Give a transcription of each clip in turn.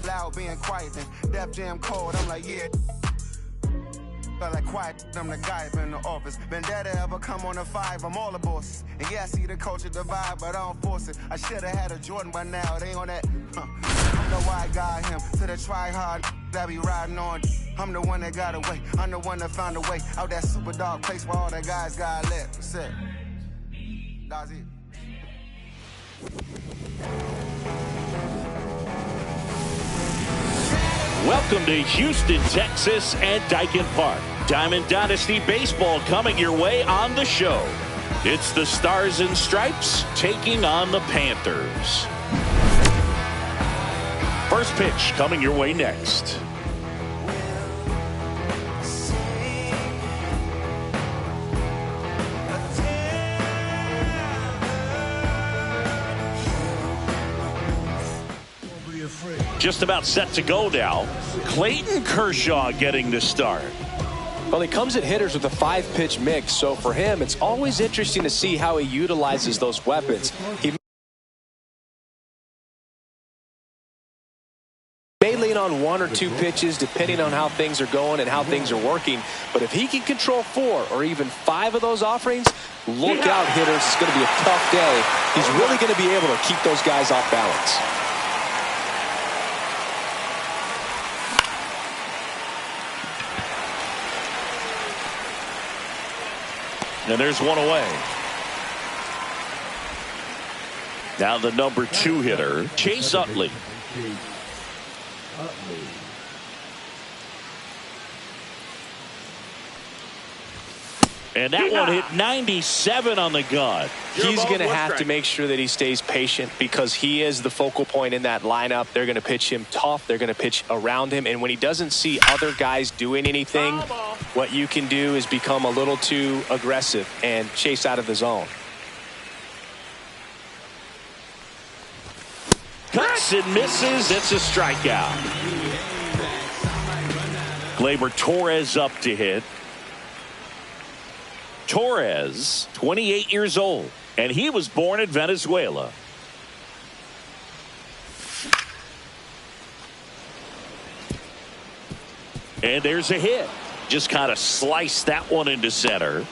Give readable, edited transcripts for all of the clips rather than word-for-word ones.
loud, being quiet, then Def Jam cold. I'm like, yeah. Felt like quiet, I'm the guy up in the office. Vendetta ever come on a 5, I'm all the bosses. And yeah, I see the culture divide, but I don't force it. I should've had a Jordan by now, it ain't on that. I'm the white guy, him, to the try-hard that be riding on. I'm the one that got away, I'm the one that found a way out that super dark place where all the guys got left. That's it. That's it. Welcome to Houston, Texas and Daikin Park. Diamond Dynasty Baseball coming your way on the show. It's the Stars and Stripes taking on the Panthers. First pitch coming your way next. Just about set to go now. Clayton Kershaw getting the start. Well, he comes at hitters with a 5-pitch mix, so for him, it's always interesting to see how he utilizes those weapons. He may lean on 1 or 2 pitches depending on how things are going and how things are working, but if he can control 4 or even 5 of those offerings, look out, hitters. It's going to be a tough day. He's really going to be able to keep those guys off balance. And there's one away. Now the number 2 hitter, Chase Utley. And that one hit 97 on the gun. He's going to have to make sure that he stays patient because he is the focal point in that lineup. They're going to pitch him tough. They're going to pitch around him. And when he doesn't see other guys doing anything, what you can do is become a little too aggressive and chase out of the zone. Cuts and misses. It's a strikeout. Gleyber Torres up to hit. Torres, 28 years old, and he was born in Venezuela. And there's a hit. Just kind of sliced that one into center.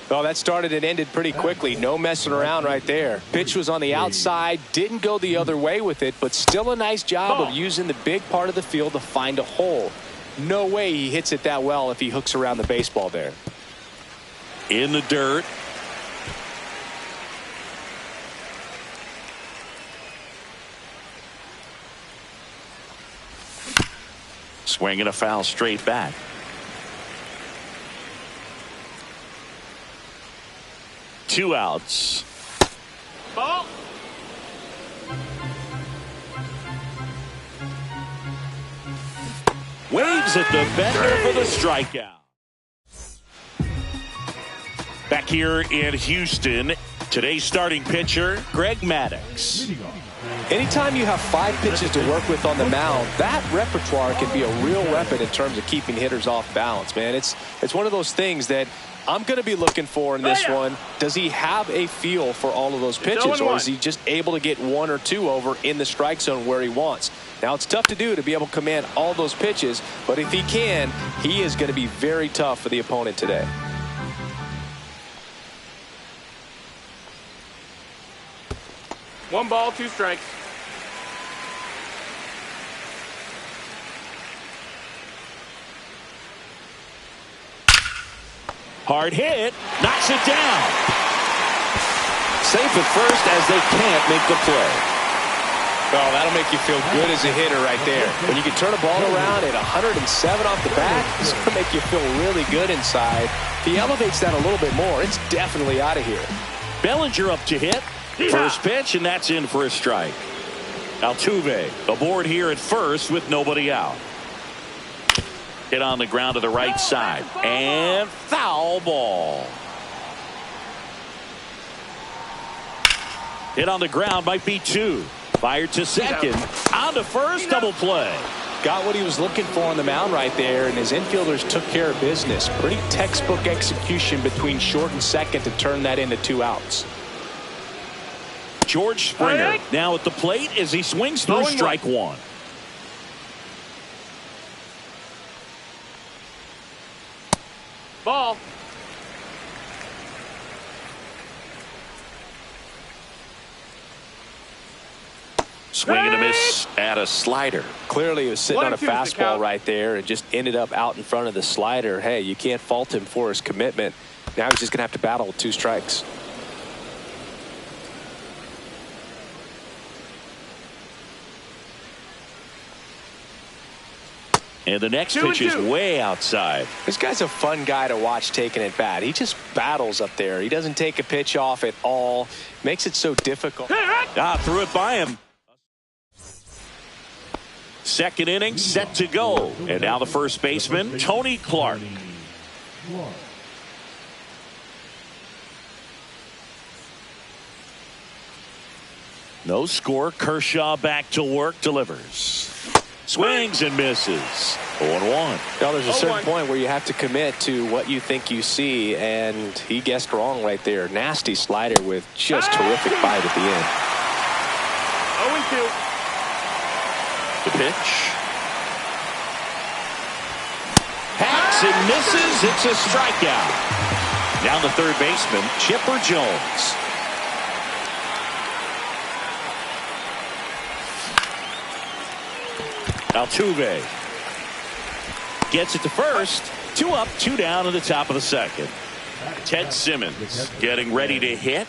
Well, that started and ended pretty quickly. No messing around right there. Pitch was on the outside, didn't go the other way with it, but still a nice job of using the big part of the field to find a hole. No way he hits it that well if he hooks around the baseball there. In the dirt. Swinging a foul straight back. Two outs. Ball. Waves at the bender for the strikeout. Back here in Houston, today's starting pitcher, Greg Maddux. Anytime you have 5 pitches to work with on the mound, that repertoire can be a real weapon in terms of keeping hitters off balance, man. It's one of those things that I'm going to be looking for in this one. Does he have a feel for all of those pitches, or is he just able to get 1 or 2 over in the strike zone where he wants? Now, it's tough to do to be able to command all those pitches, but if he can, he is going to be very tough for the opponent today. One ball, 2 strikes. Hard hit, knocks it down. Safe at first as they can't make the play. Oh, that'll make you feel good as a hitter right there. When you can turn a ball around at 107 off the bat, it's going to make you feel really good inside. If he elevates that a little bit more, it's definitely out of here. Bellinger up to hit. First pitch, and that's in for a strike. Altuve aboard here at first with nobody out. Hit on the ground to the right side. And foul ball. Hit on the ground, might be 2. Fired to second. On to first, double play. Got what he was looking for on the mound right there, and his infielders took care of business. Pretty textbook execution between short and second to turn that into 2 outs. George Springer now at the plate as he swings through strike one. Ball. Swing and a miss at a slider. Clearly he was sitting on a fastball right there and just ended up out in front of the slider. Hey, you can't fault him for his commitment. Now he's just going to have to battle with 2 strikes. And the next pitch is way outside. This guy's a fun guy to watch taking at bat. He just battles up there. He doesn't take a pitch off at all. Makes it so difficult. Threw it by him. Second inning set to go. And now the first baseman, Tony Clark. No score. Kershaw back to work. Delivers. Swings and misses. 0-1. Now there's a certain point where you have to commit to what you think you see, and he guessed wrong right there. Nasty slider with just terrific bite at the end. 0-2. The pitch. Hacks and misses. It's a strikeout. Down the third baseman, Chipper Jones. Altuve gets it to first. 2 up, 2 down in the top of the second. Ted Simmons getting ready to hit.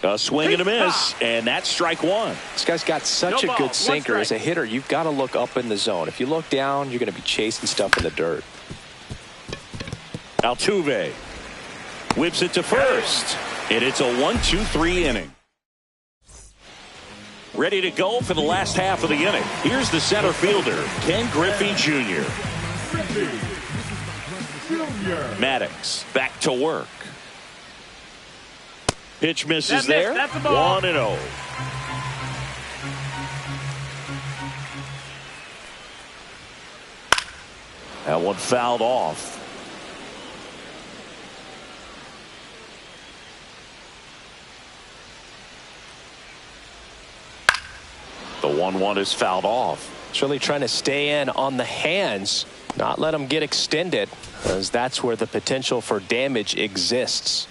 A swing and a miss, and that's strike one. This guy's got such a good sinker. As a hitter, you've got to look up in the zone. If you look down, you're going to be chasing stuff in the dirt. Altuve whips it to first, and it's a 1-2-3 inning. Ready to go for the last half of the inning. Here's the center fielder, Ken Griffey Jr. Maddox back to work. Pitch misses there. 1-0. That one fouled off. The 1-1 is fouled off. It's really trying to stay in on the hands, not let them get extended, as that's where the potential for damage exists.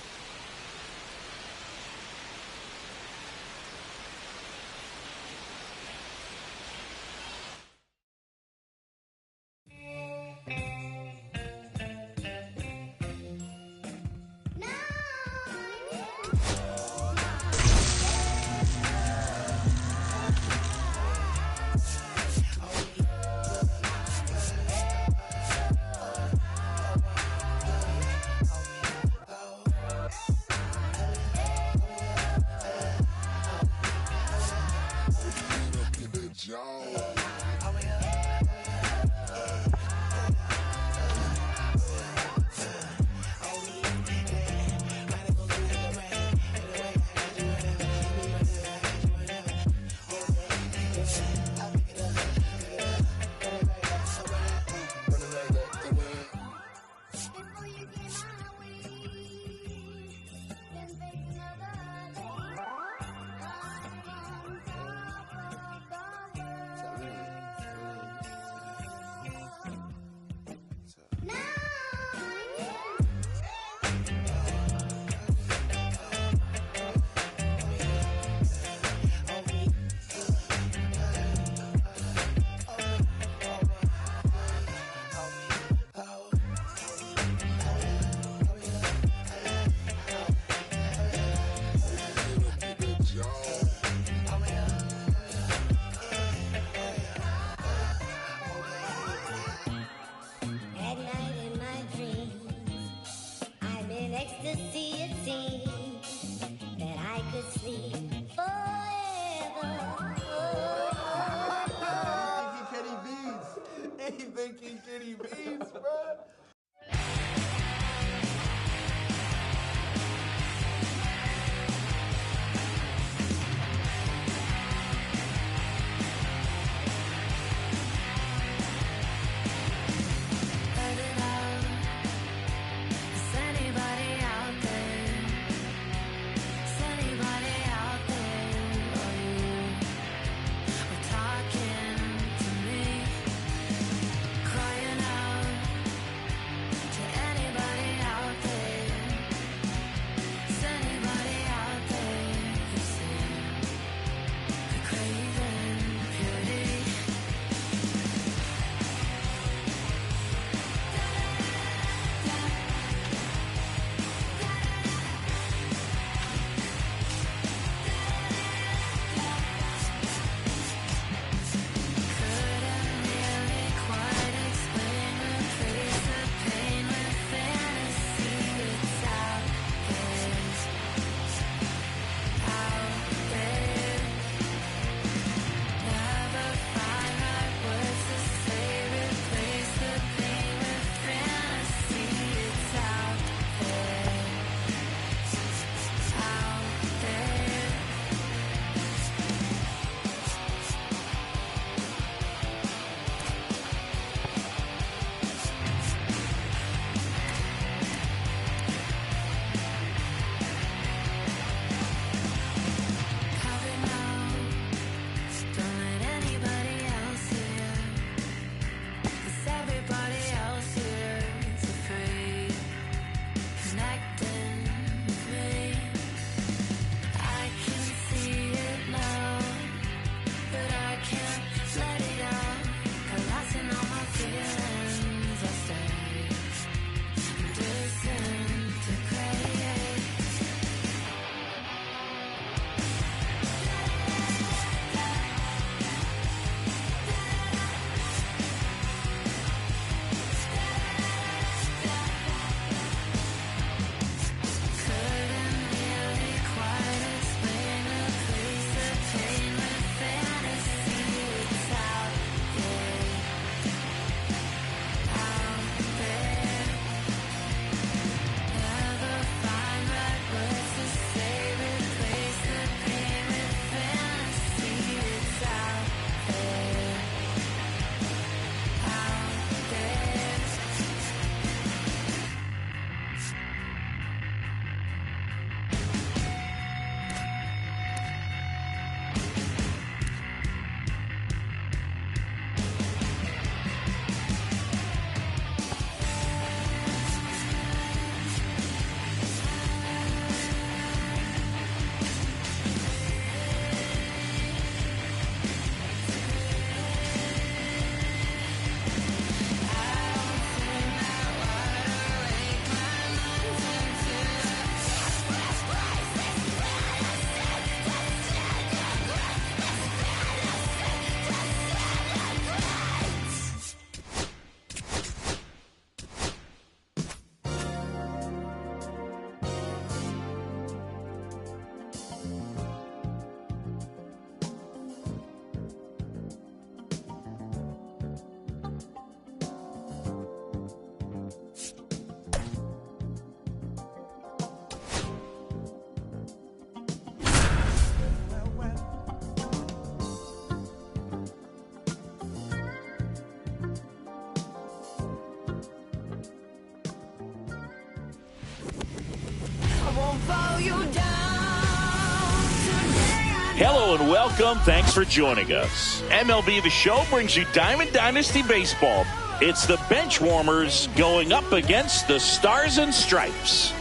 Hello and welcome. Thanks for joining us. MLB The Show brings you Diamond Dynasty Baseball. It's the bench warmers going up against the Stars and Stripes.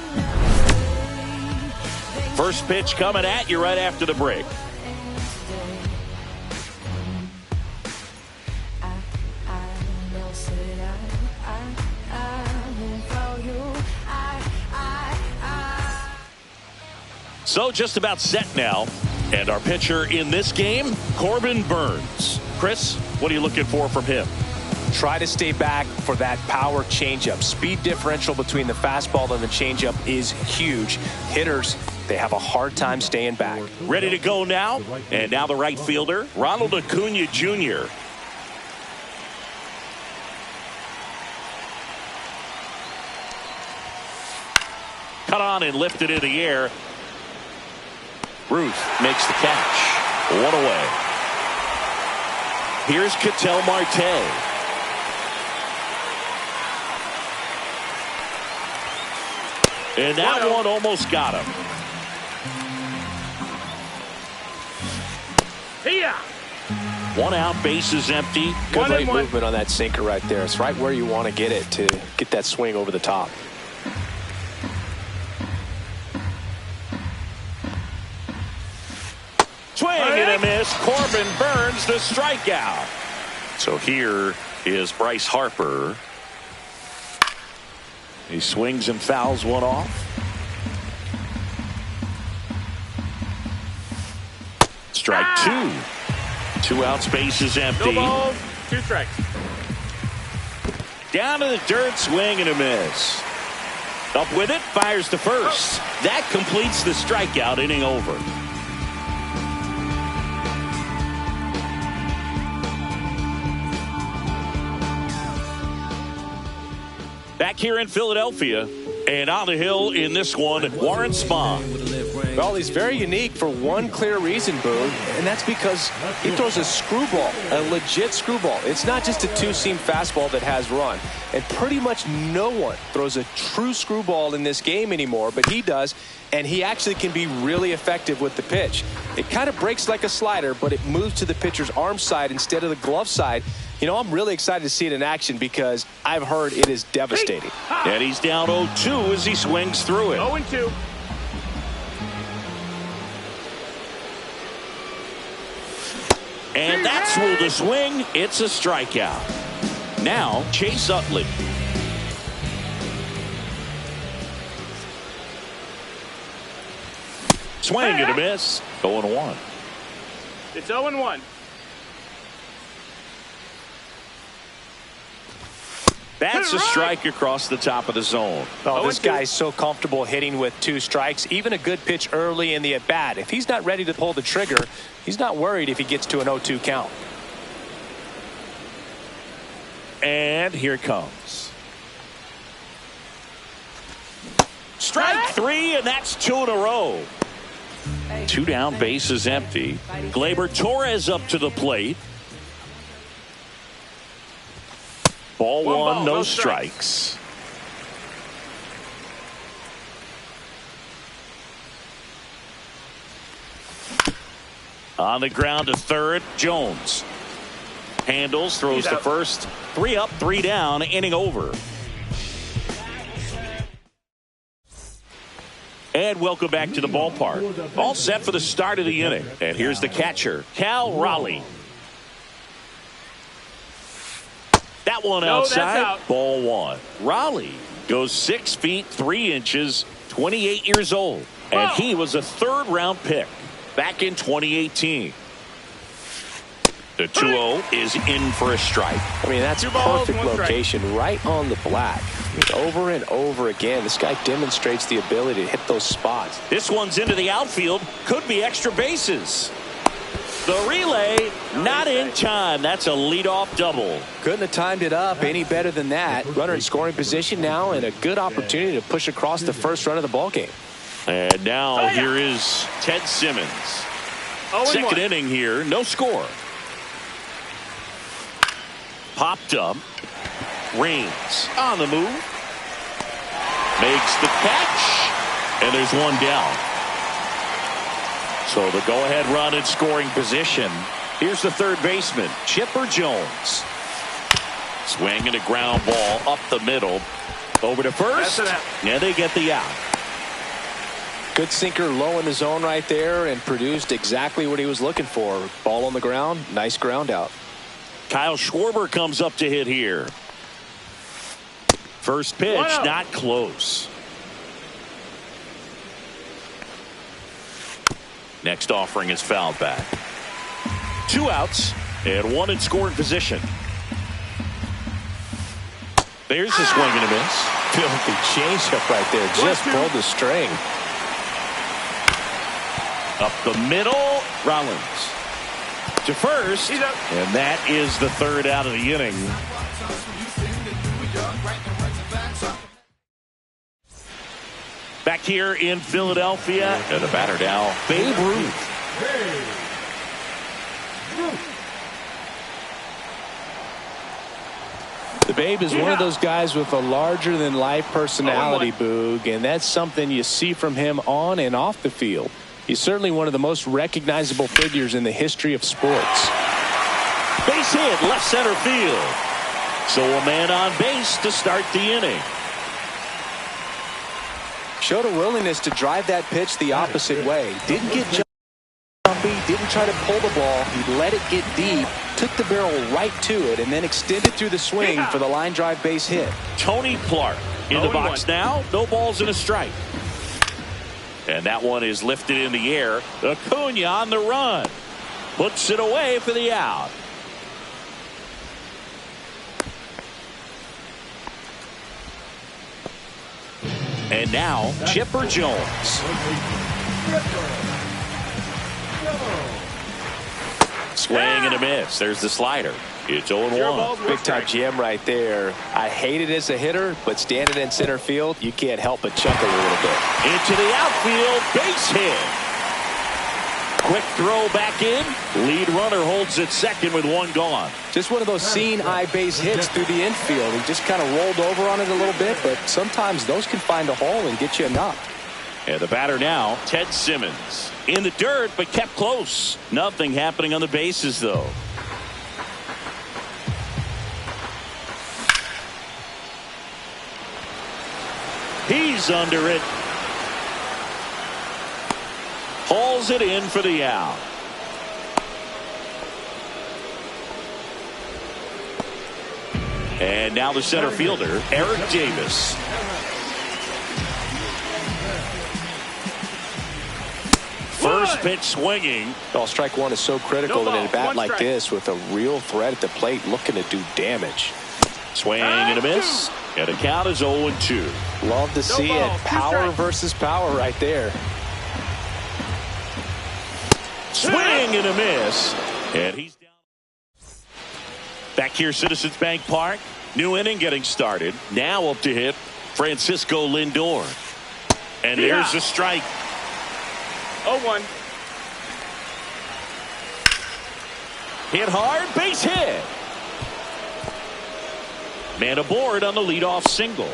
First pitch coming at you right after the break. So just about set now. And our pitcher in this game, Corbin Burnes. Chris, what are you looking for from him? Try to stay back for that power changeup. Speed differential between the fastball and the changeup is huge. Hitters, they have a hard time staying back. Ready to go now? And now the right fielder, Ronald Acuna Jr. Cut on and lifted in the air. Ruth makes the catch. One away. Here's Ketel Marte. And that one almost got him. Here. One out, base is empty. Good late movement on that sinker right there. It's right where you want to get it to get that swing over the top. Swing and a miss. Corbin Burnes the strikeout. So here is Bryce Harper. He swings and fouls one off. Strike two. 2 outs, base is empty. No balls, 2 strikes. Down to the dirt, swing and a miss. Up with it, fires to first. That completes the strikeout, inning over. Back here in Philadelphia, and on the hill in this one, Warren Spahn. Well, he's very unique for one clear reason, Boone, and that's because he throws a screwball, a legit screwball. It's not just a two-seam fastball that has run, and pretty much no one throws a true screwball in this game anymore, but he does, and he actually can be really effective with the pitch. It kind of breaks like a slider, but it moves to the pitcher's arm side instead of the glove side. You know, I'm really excited to see it in action because I've heard it is devastating. And he's down 0-2 as he swings through it. 0-2. And that's ruled a swing. It's a strikeout. Now, Chase Utley. Swing and a miss. 0-1. It's 0-1. That's a strike across the top of the zone. Oh, this guy's so comfortable hitting with 2 strikes. Even a good pitch early in the at-bat. If he's not ready to pull the trigger, he's not worried if he gets to an 0-2 count. And here it comes. Strike 3, and that's 2 in a row. 2 down, base is empty. Gleyber Torres up to the plate. Ball one, no strikes. On the ground to third, Jones. Handles, throws to first. 3 up, 3 down, inning over. And welcome back to the ballpark. All set for the start of the inning. And here's the catcher, Cal Raleigh. That one outside. Out. Ball 1. Raleigh goes 6 feet 3 inches, 28 years old. And he was a 3rd-round pick back in 2018. The 2-0 is in for a strike. I mean, that's perfect location, right on the black. Over and over again, this guy demonstrates the ability to hit those spots. This one's into the outfield. Could be extra bases. The relay not in time. That's a leadoff double. Couldn't have timed it up any better than that. Runner in scoring position now, and a good opportunity to push across the first run of the ballgame. And now here is Ted Simmons. 2nd inning here, no score. Popped up. Raines on the move. Makes the catch. And there's one down. So the go-ahead run in scoring position. Here's the third baseman, Chipper Jones. Swing and a ground ball up the middle. Over to first. Yeah, they get the out. Good sinker low in the zone right there and produced exactly what he was looking for. Ball on the ground. Nice ground out. Kyle Schwarber comes up to hit here. First pitch, not close. Next offering is fouled back. 2 outs and 1 in scoring position. There's a swing and a miss. Filthy changeup right there. Just pulled the string. Up the middle, Rollins to first, and that is the third out of the inning. Back here in Philadelphia, and the batter now, Babe Ruth. The Babe is one of those guys with a larger-than-life personality, Boog, and that's something you see from him on and off the field. He's certainly one of the most recognizable figures in the history of sports. Base hit, left center field. So a man on base to start the inning. Showed a willingness to drive that pitch the opposite way. Didn't get jumpy, didn't try to pull the ball. He let it get deep, took the barrel right to it, and then extended through the swing for the line drive base hit. Tony Clark in the box now. No balls and a strike. And that one is lifted in the air. Acuna on the run. Puts it away for the out. And now, Chipper Jones. Swing and a miss. There's the slider. It's 0-1. Big time jam right there. I hate it as a hitter, but standing in center field, you can't help but chuckle a little bit. Into the outfield, base hit. Quick throw back in. Lead runner holds at second with 1 gone. Just one of those seeing-eye base hits through the infield. He just kind of rolled over on it a little bit, but sometimes those can find a hole and get you a knock. And the batter now, Ted Simmons. In the dirt, but kept close. Nothing happening on the bases, though. He's under it. Hauls it in for the out. And now the center fielder, Eric Davis. First pitch swinging. Well, strike one is so critical in a bat like this with a real threat at the plate looking to do damage. Swing and a miss. And the count is 0-2. Love to see it. Power versus power right there. Swing and a miss. And he's down. Back here, Citizens Bank Park. New inning getting started. Now up to hit Francisco Lindor. And there's a strike. 0-1. Hit hard, base hit. Man aboard on the leadoff single.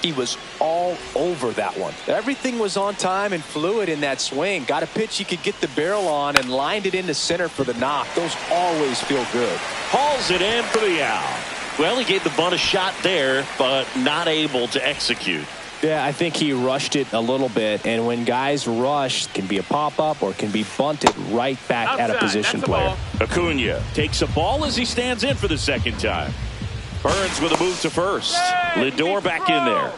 He was all over that one. Everything was on time and fluid in that swing. Got a pitch he could get the barrel on and lined it into center for the knock. Those always feel good. Hauls it in for the out. Well, he gave the bunt a shot there, but not able to execute. Yeah, I think he rushed it a little bit, and when guys rush, it can be a pop-up or can be bunted right back at a position player. Acuna takes a ball as he stands in for the second time. Burns with a move to first. Lindor back in there.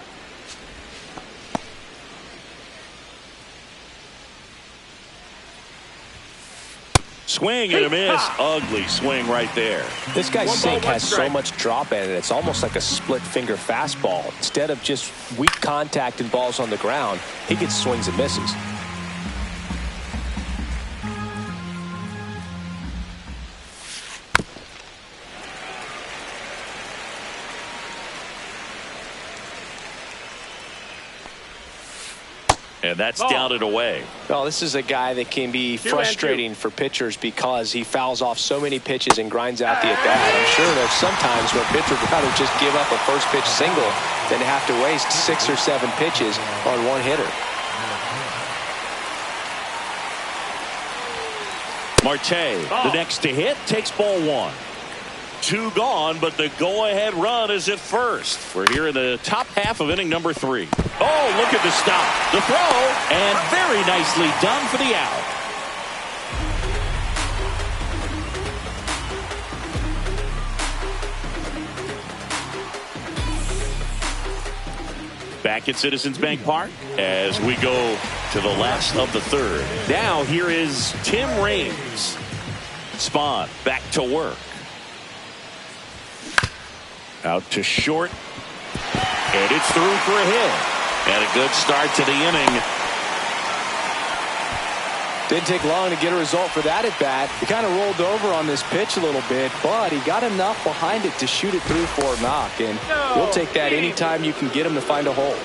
Swing and a miss. Ugly swing right there. This guy's sink has so much drop in it. It's almost like a split finger fastball. Instead of just weak contact and balls on the ground, he gets swings and misses. And that's down and away. Well, this is a guy that can be frustrating for pitchers because he fouls off so many pitches and grinds out the at-bat. I'm sure there's some times where pitchers would rather just give up a first pitch single than to have to waste 6 or 7 pitches on one hitter. Marte, the next to hit, takes ball 1. 2 gone, but the go-ahead run is at first. We're here in the top half of inning number 3. Oh, look at the stop. The throw, and very nicely done for the out. Back at Citizens Bank Park as we go to the last of the 3rd. Now here is Tim Raines. Spahn back to work. Out to short. And it's through for a hit. And a good start to the inning. Didn't take long to get a result for that at bat. He kind of rolled over on this pitch a little bit, but he got enough behind it to shoot it through for a knock. And we'll take that anytime you can get him to find a hole.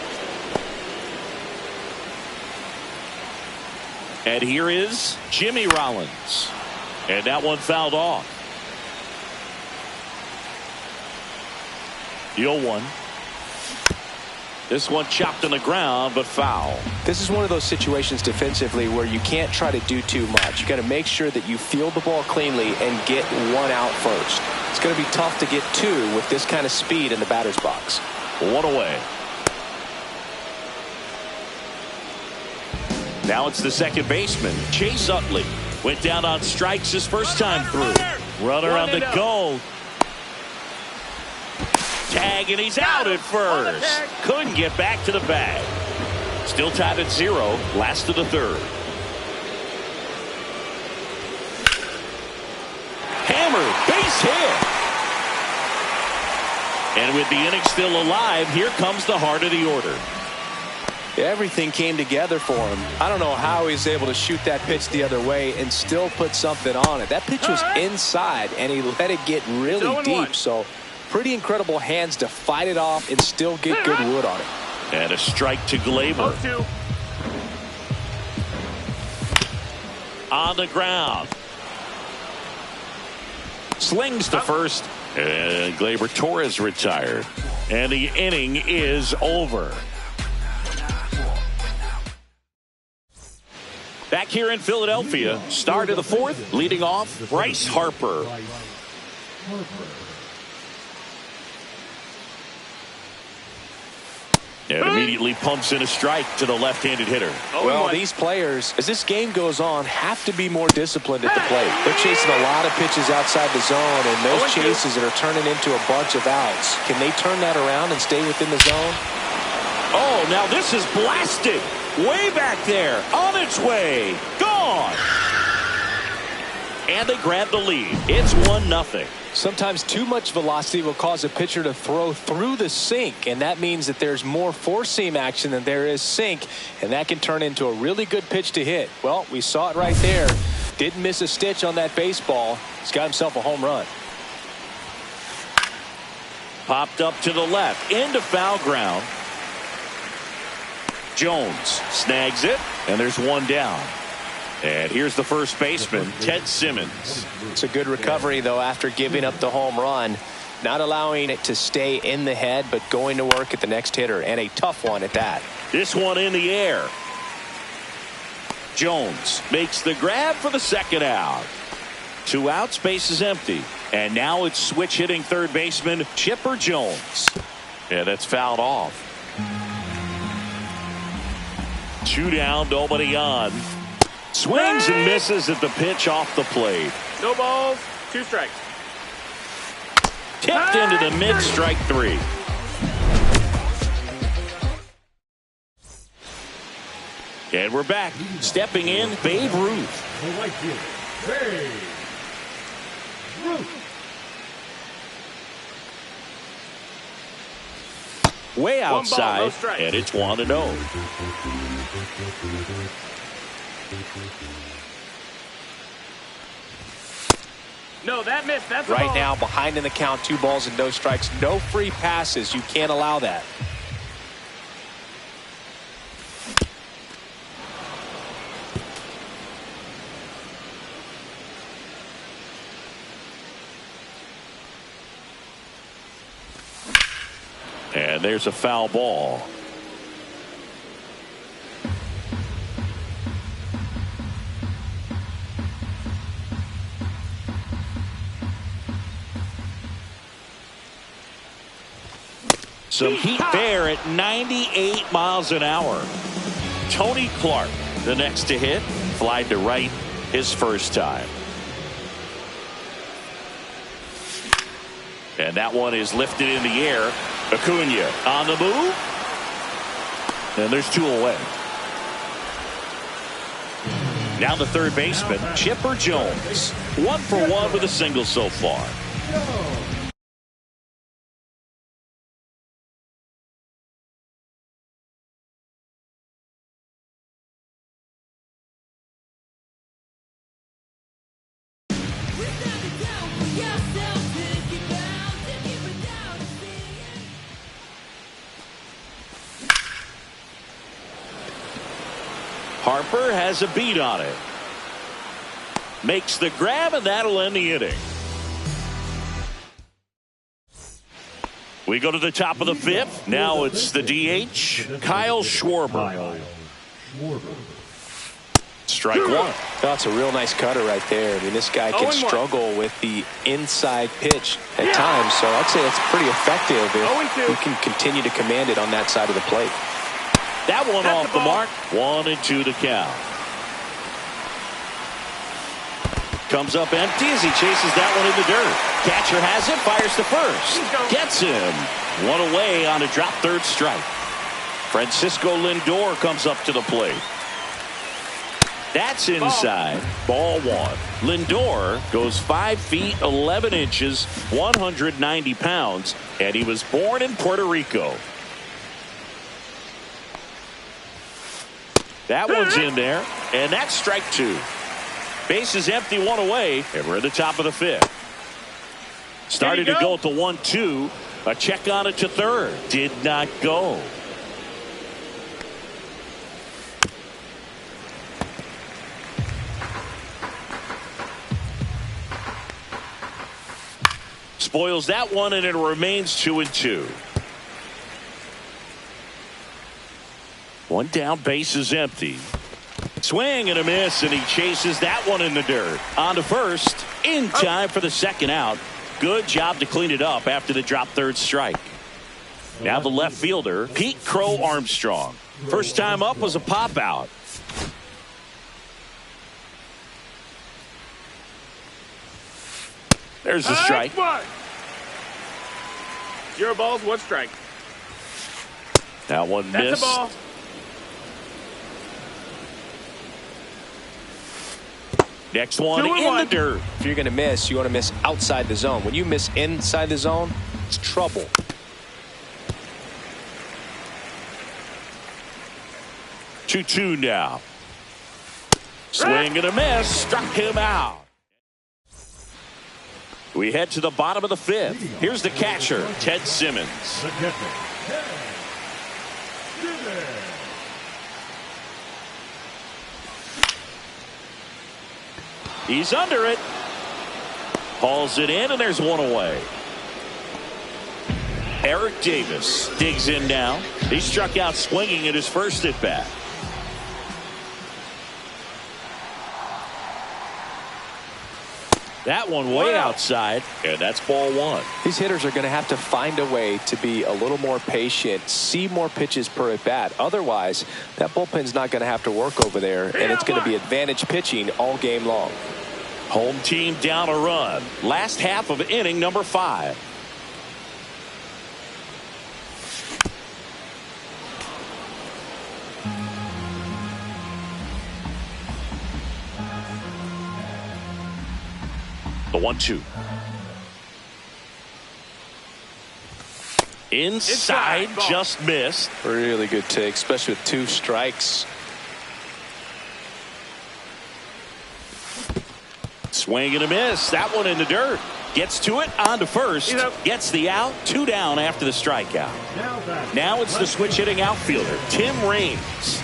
And here is Jimmy Rollins. And that one fouled off. The 0-1. This one chopped on the ground, but foul. This is one of those situations defensively where you can't try to do too much. You got to make sure that you field the ball cleanly and get 1 out first. It's going to be tough to get 2 with this kind of speed in the batter's box. 1 away. Now it's the second baseman, Chase Utley. Went down on strikes his first time through. Runner on the go. Tag, and he's out at first. Couldn't get back to the bag. Still tied at 0. Last of the 3rd. Hammer, base hit. And with the inning still alive, here comes the heart of the order. Everything came together for him. I don't know how he's able to shoot that pitch the other way and still put something on it. That pitch was inside, and he let it get really deep. So pretty incredible hands to fight it off and still get good wood on it. And a strike to Gleyber. On the ground. Slings to first. And Gleyber Torres retired. And the inning is over. Back here in Philadelphia, start of the 4th, leading off Bryce Harper. And immediately pumps in a strike to the left-handed hitter. Well, these players, as this game goes on, have to be more disciplined at the plate. They're chasing a lot of pitches outside the zone, and those chases that are turning into a bunch of outs. Can they turn that around and stay within the zone? Oh, now this is blasted. Way back there, on its way, gone. And they grab the lead. It's 1-0. Sometimes too much velocity will cause a pitcher to throw through the sink, and that means that there's more four-seam action than there is sink, and that can turn into a really good pitch to hit. Well, we saw it right there. Didn't miss a stitch on that baseball. He's got himself a home run. Popped up to the left, into foul ground. Jones snags it, and there's one down. And here's the first baseman, Ted Simmons. It's a good recovery, though, after giving up the home run. Not allowing it to stay in the head, but going to work at the next hitter, and a tough one at that. This one in the air. Jones makes the grab for the second out. 2 outs, base is empty. And now it's switch hitting third baseman Chipper Jones. Yeah, that's fouled off. 2 down, nobody on. Swings and misses at the pitch off the plate. No balls, 2 strikes. Tipped into the mid, strike 3. And we're back. Stepping in, Babe Ruth. Babe Ruth. Way outside, no and it's 1-0. No, that missed. That's right now, behind in the count, 2 balls and no strikes. No free passes. You can't allow that. And there's a foul ball. Some heat there at 98 miles an hour. Tony Clark, the next to hit, flied to right his first time. And that one is lifted in the air. Acuna on the move. And there's two away. Now the third baseman, Chipper Jones. 1 for 1 with a single so far. Harper has a beat on it. Makes the grab, and that'll end the inning. We go to the top of the fifth. Now it's the DH, Kyle Schwarber. Strike one. That's a real nice cutter right there. I mean, this guy can struggle with the inside pitch at times, so I'd say it's pretty effective if he can continue to command it on that side of the plate. That one off the mark. 1-2 to count. Comes up empty as he chases that one in the dirt. Catcher has it, fires to first. Gets him. One away on a drop third strike. Francisco Lindor comes up to the plate. That's inside. Ball one. Lindor goes 5 feet 11 inches, 190 pounds, and he was born in Puerto Rico. That one's in there, and that's strike two. Base is empty, one away, and we're at the top of the fifth. Started to go at the 1-2. A check on it to third. Did not go. Spoils that one, and it remains 2-2. One down, base is empty. Swing and a miss, and he chases that one in the dirt. On to first, in time for the second out. Good job to clean it up after the drop third strike. Now the left fielder, Pete Crow Armstrong. First time up was a pop out. There's the strike. 0 balls, 1 strike. That one missed. That's a ball. Next one in the dirt. If you're going to miss, you want to miss outside the zone. When you miss inside the zone, it's trouble. 2-2 now. Swing and a miss. Struck him out. We head to the bottom of the fifth. Here's the catcher, Ted Simmons. He's under it. Hauls it in, and there's one away. Eric Davis digs in now. He struck out swinging at his first at bat. That one way outside, and that's ball one. These hitters are going to have to find a way to be a little more patient, see more pitches per at bat. Otherwise, that bullpen's not going to have to work over there, and it's going to be advantage pitching all game long. Home team down a run. Last half of inning number 5. The 1-2. Inside, just missed. Really good take, especially with 2 strikes. Swing and a miss. That one in the dirt. Gets to it, on to first. Gets the out. 2 down after the strikeout. Now it's the switch hitting outfielder, Tim Raines.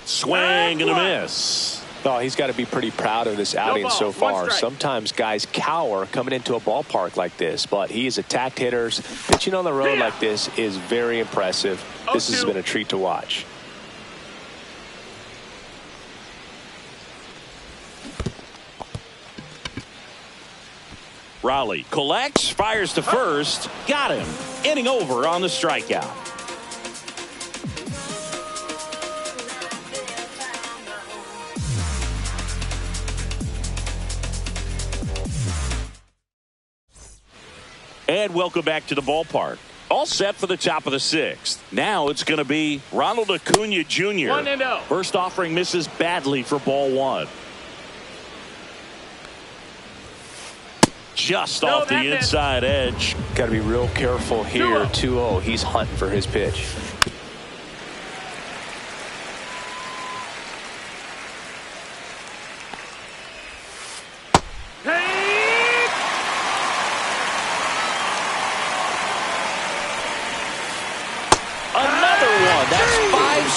Swing and a miss. Oh, he's got to be pretty proud of this outing ball, so far. strike. Sometimes guys cower coming into a ballpark like this, but he has attacked hitters. Pitching on the road like this is very impressive. This has been a treat to watch. Raleigh collects, fires to first. Got him. Inning over on the strikeout. And welcome back to the ballpark. All set for the top of the sixth. Now it's going to be Ronald Acuna Jr. 1-0. First offering misses badly for ball one. Just off the inside edge. Got to be real careful here. 2-0. He's hunting for his pitch.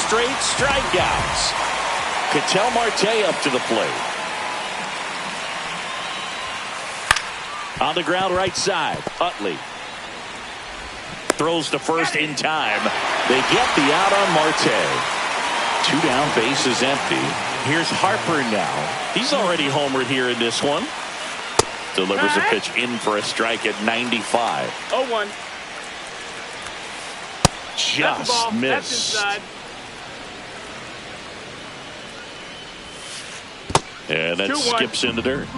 Straight strikeouts. Ketel Marte up to the plate. On the ground right side. Utley throws to first in time. They get the out on Marte. 2 down, bases empty. Here's Harper now. He's already homered here in this one. Delivers a pitch in for a strike at 95. 0-1. Just missed. That's inside. And that 2-1. skips in the dirt.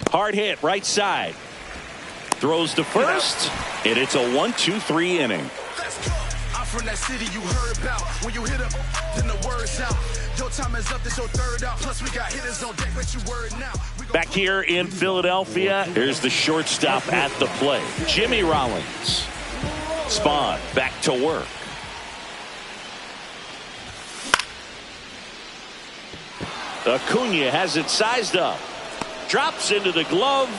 Hard hit, right side. Throws to first, and it's a 1-2-3 inning. I'm from that city you heard about. When you hit up, then the word's out. Your time is up, this your third out. Plus we got hitters on deck, let you word now. Back here in Philadelphia, here's the shortstop at the plate. Jimmy Rollins. Spahn back to work. Acuna has it sized up. Drops into the glove,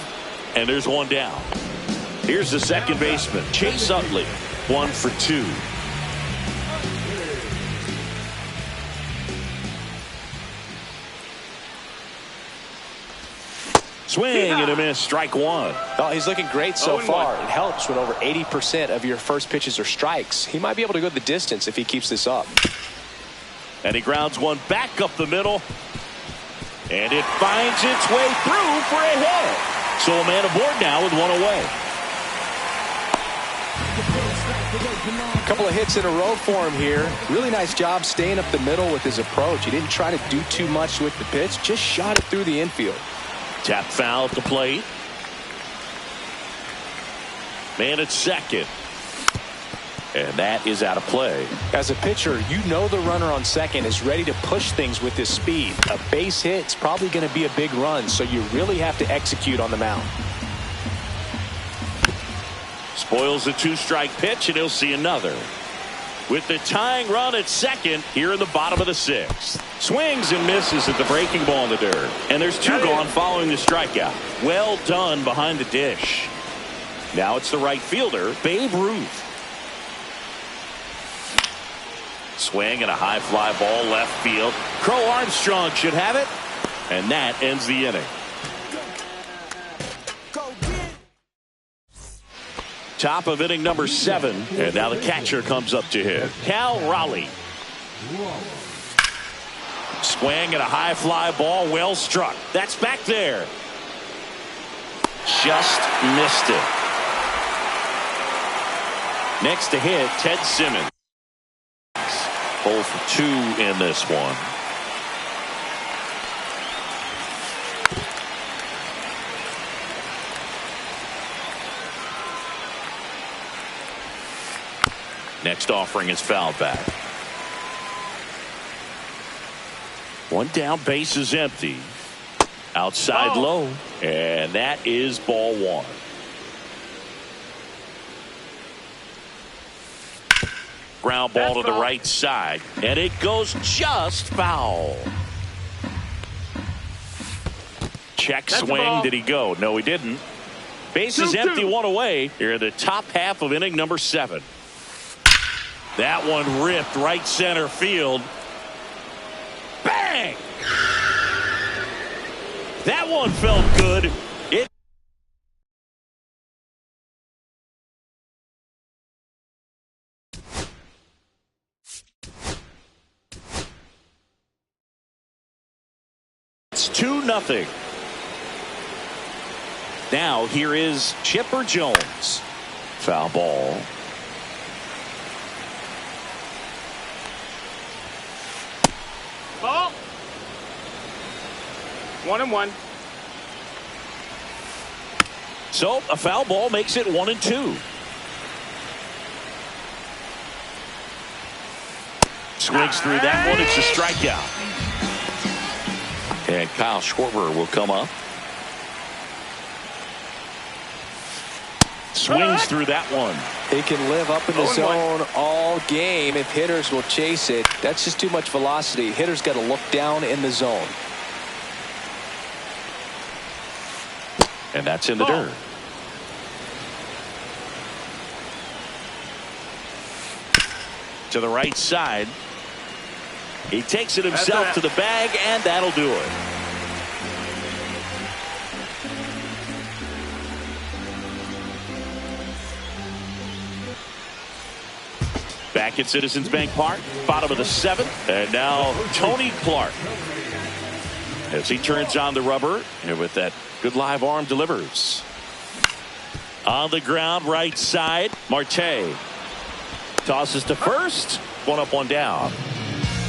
and there's one down. Here's the second baseman, Chase Utley. 1 for 2. Swing and a miss, strike one. Oh, he's looking great so far. It helps when over 80% of your first pitches are strikes. He might be able to go the distance if he keeps this up. And he grounds one back up the middle. And it finds its way through for a hit. So a man aboard now with one away. A couple of hits in a row for him here. Really nice job staying up the middle with his approach. He didn't try to do too much with the pitch. Just shot it through the infield. Tap foul at the plate. Man at second. And that is out of play. As a pitcher, you know the runner on second is ready to push things with his speed. A base hit's probably going to be a big run, so you really have to execute on the mound. Spoils the 2-strike pitch, and he'll see another. With the tying run at second here in the bottom of the sixth. Swings and misses at the breaking ball in the dirt. And there's 2 gone following the strikeout. Well done behind the dish. Now it's the right fielder, Babe Ruth. Swing and a high fly ball left field. Crow Armstrong should have it. And that ends the inning. Top of inning number 7. And now the catcher comes up to hit. Cal Raleigh. Swing and a high fly ball, well struck. That's back there. Just missed it. Next to hit, Ted Simmons. 0 for 2 in this one. Next offering is fouled back. 1 down, base is empty. Outside low, and that is ball 1. Ground ball to the right side, and it goes just foul. Check swing. Did he go? No, he didn't. Base is empty, 1 away here in the top half of inning number 7. That one ripped right center field. Bang! That one felt good. It's 2-0. Now here is Chipper Jones. Foul ball. Ball. 1-1. So a foul ball makes it 1-2. Swings through that one. It's a strikeout. And Kyle Schwarber will come up. Swings through that one. He can live up in the zone all game if hitters will chase it. That's just too much velocity. Hitters got to look down in the zone. And that's in the dirt. To the right side. He takes it himself to the bag, and that'll do it. Back at Citizens Bank Park, bottom of the 7th, and now Tony Clark as he turns on the rubber, and with that good live arm delivers. On the ground, right side, Marte tosses to first, one up, one down.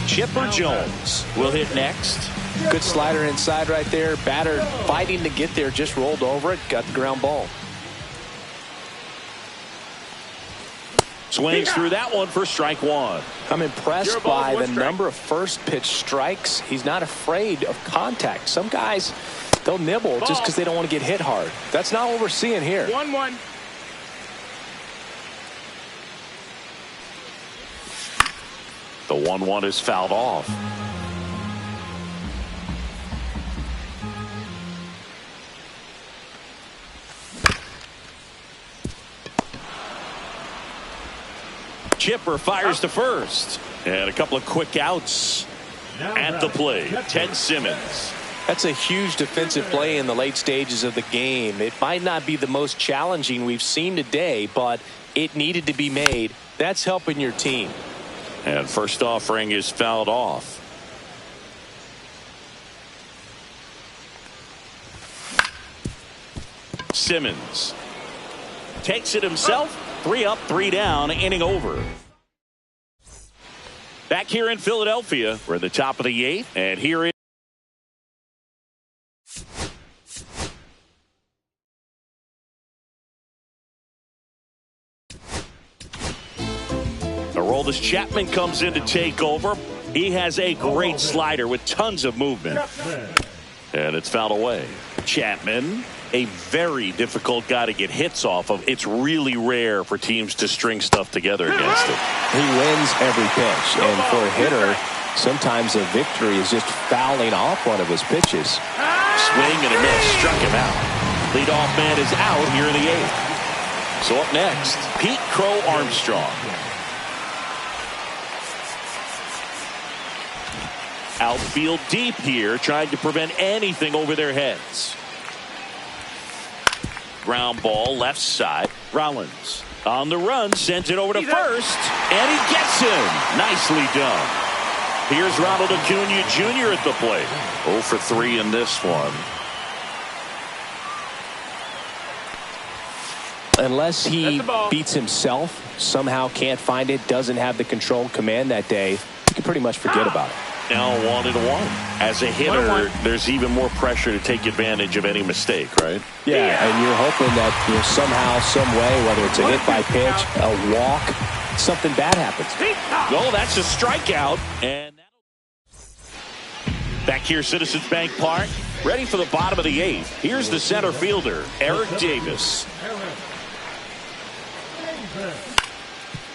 Chipper Jones will hit next. Good slider inside right there. Batter fighting to get there, just rolled over it, got the ground ball. Swings through that one for strike one. I'm impressed by the number of first pitch strikes. He's not afraid of contact. Some guys, they'll nibble just because they don't want to get hit hard. That's not what we're seeing here. 1-1. The 1-1 is fouled off. Chipper fires to first. And a couple of quick outs at the plate. Ted Simmons. That's a huge defensive play in the late stages of the game. It might not be the most challenging we've seen today, but it needed to be made. That's helping your team. And first offering is fouled off. Simmons takes it himself. 3 up, 3 down, inning over. Back here in Philadelphia, we're at the top of the 8th, and here is Aroldis Chapman comes in to take over. He has a great slider with tons of movement. And it's fouled away. Chapman, a very difficult guy to get hits off of. It's really rare for teams to string stuff together against him. He wins every pitch. And for a hitter, sometimes a victory is just fouling off one of his pitches. Swing and a miss. Struck him out. Leadoff man is out here in the 8th. So up next, Pete Crow Armstrong. Outfield deep here, trying to prevent anything over their heads. Ground ball left side. Rollins on the run, sends it over to first, and he gets him. Nicely done. Here's Ronald Acuna Jr. at the plate. 0 for 3 in this one. Unless he beats himself, somehow can't find it, doesn't have the control command that day, you can pretty much forget about it. Now 1-1. As a hitter, there's even more pressure to take advantage of any mistake, right? Yeah, and you're hoping that somehow, some way, whether it's a hit by pitch, a walk, something bad happens. Oh, that's a strikeout. And back here, Citizens Bank Park, ready for the bottom of the 8th. Here's the center fielder, Eric Davis.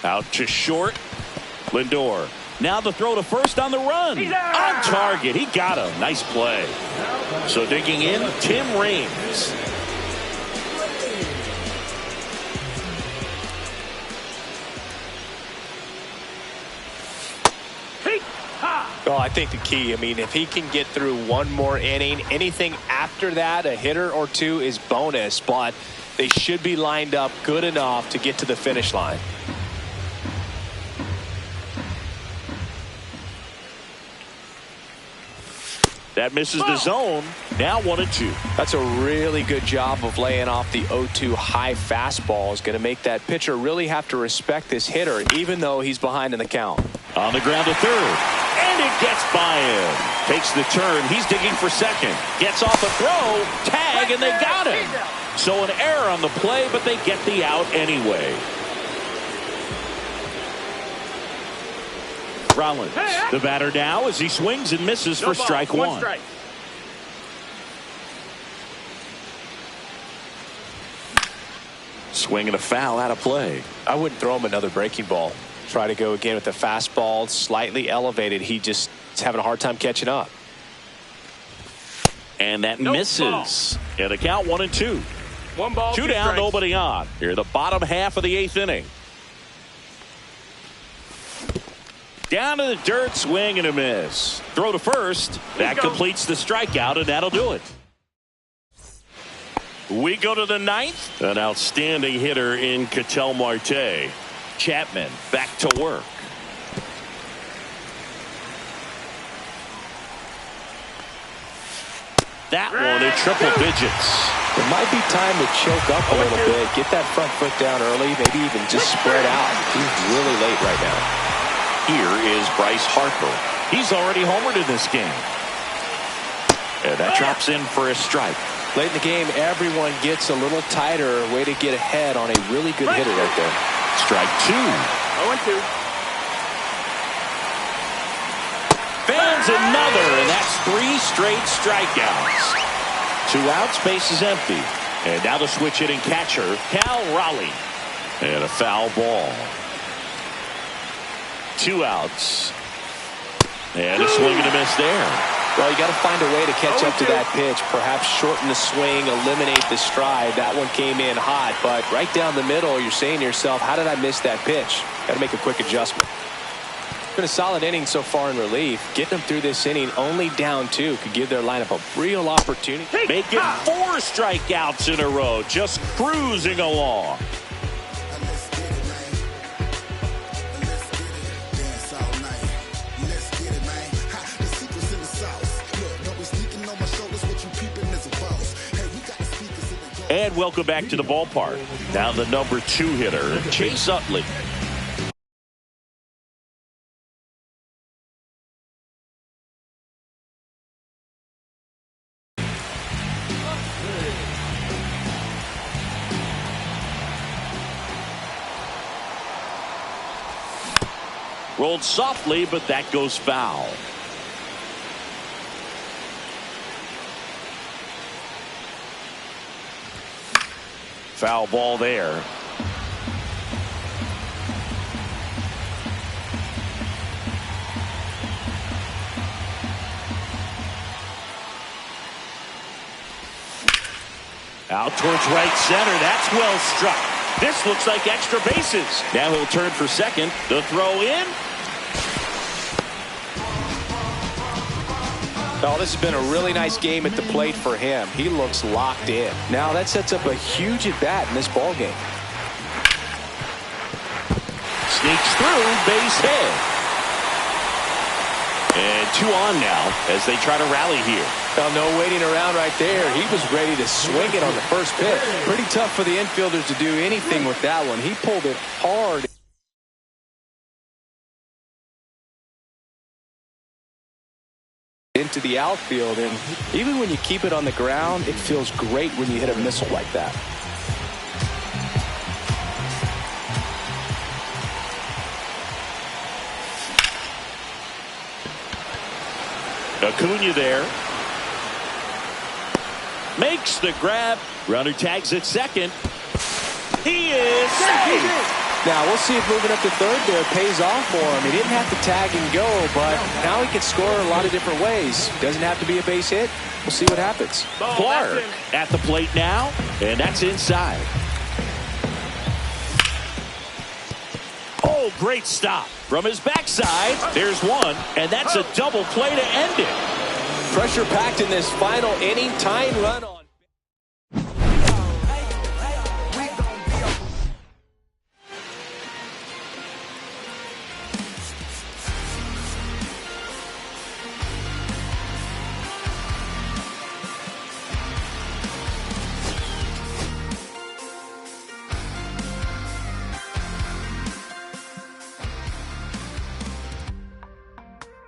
Out to short, Lindor. Now the throw to first on the run. On target. He got him. Nice play. So digging in, Tim Raines. Well, I think the key, I mean, if he can get through one more inning, anything after that, a hitter or two is bonus, but they should be lined up good enough to get to the finish line. That misses the zone. Now 1-2. That's a really good job of laying off the 0-2 high fastball. Is going to make that pitcher really have to respect this hitter, even though he's behind in the count. On the ground to third. And it gets by him. Takes the turn. He's digging for second. Gets off a throw. Tag, and they got him. So an error on the play, but they get the out anyway. Rollins, the batter now as he swings and misses for strike one. Strike. Swing and a foul out of play. I wouldn't throw him another breaking ball. Try to go again with the fastball, slightly elevated. He just is having a hard time catching up. And that misses. And the count 1-2. 1 ball, 2 2 down, strikes. nobody on. Here, the bottom half of the 8th inning. Down to the dirt, swing and a miss. Throw to first. That completes the strikeout, and that'll do it. We go to the 9th. An outstanding hitter in Ketel Marte. Chapman back to work. That one in triple digits. It might be time to choke up a little bit, get that front foot down early, maybe even just spread out. He's really late right now. Here is Bryce Harper. He's already homered in this game. And that drops in for a strike. Late in the game, everyone gets a little tighter. Way to get ahead on a really good hitter right there. Strike 2. 0-2. Fans another, and that's 3 straight strikeouts. 2 outs, base is empty. And now the switch hitting catcher, Cal Raleigh. And a foul ball. 2 outs. And a swing and a miss there. Well, you got to find a way to catch up to that pitch. Perhaps shorten the swing, eliminate the stride. That one came in hot, but right down the middle, you're saying to yourself, how did I miss that pitch? Got to make a quick adjustment. Been a solid inning so far in relief. Getting them through this inning only down 2 could give their lineup a real opportunity. Making 4 strikeouts in a row, just cruising along. And welcome back to the ballpark. Now the number 2 hitter, Chase Utley. Rolled softly, but that goes foul. Foul ball there. Out towards right center. That's well struck. This looks like extra bases. Now he'll turn for second. The throw in. Oh, this has been a really nice game at the plate for him. He looks locked in. Now that sets up a huge at-bat in this ball game. Sneaks through, base hit. And 2 on now as they try to rally here. Well, no waiting around right there. He was ready to swing it on the first pitch. Pretty tough for the infielders to do anything with that one. He pulled it hard into the outfield, and even when you keep it on the ground, it feels great when you hit a missile like that. Acuna there. Makes the grab. Runner tags at second. He is safe. Now, we'll see if moving up to third there pays off for him. He didn't have to tag and go, but now he can score a lot of different ways. Doesn't have to be a base hit. We'll see what happens. Clark at the plate now, and that's inside. Oh, Oh, great stop. From his backside, there's one, and that's a double play to end it. Pressure packed in this final inning. Tying run on.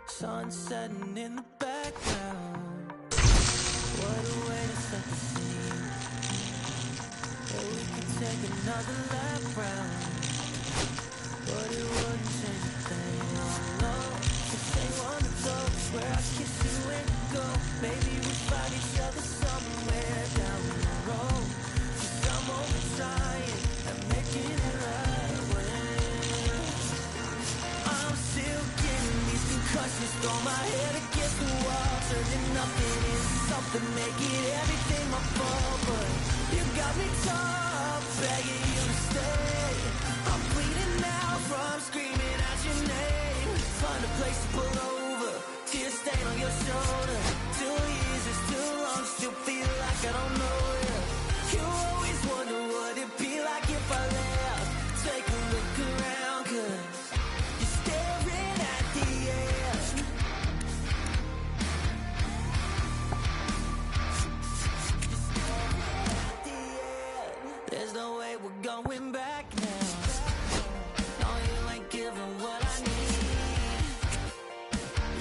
Sun setting in the background. What a way to set the scene. Yeah, we could take another lap round, but it wouldn't change a thing. Oh no, this ain't one of those where I kiss you and go. Maybe we'll find each other somewhere down the road. 'Cause I'm only trying and making it right when I'm still getting these concussions. Throw my head against the wall, turning nothing into something, making everything my fault. But you got me tough, begging you to stay. I'm bleeding now from screaming out your name. Find a place to pull over, tear stain on your shoulder. 2 years is too long, still feel like I don't know you. You always wonder what it'd be like if I left. Take a look around, 'cause you're staring at the edge. There's no way we're going back now. No, you ain't giving what I need.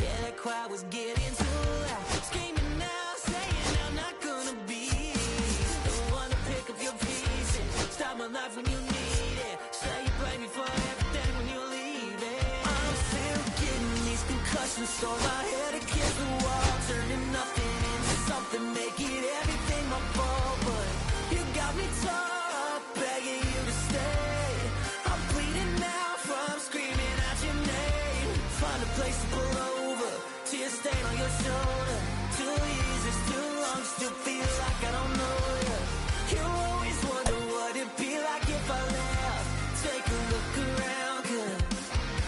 Yeah, that crowd was getting too loud. Screaming now, saying I'm not gonna be the one to pick up your pieces. Stop my life when you need it. Say you blame me for everything when you leave it. I'm still getting these concussions. Throw my head against the wall, turning nothing into something, making everything my fault. But you got me tough, begging you to stay. I'm bleeding now from screaming out your name. Find a place to pull over, tear stain on your shoulder. 2 years is too long, still feel like I don't know you. You always wonder what it'd be like if I left. Take a look around, 'cause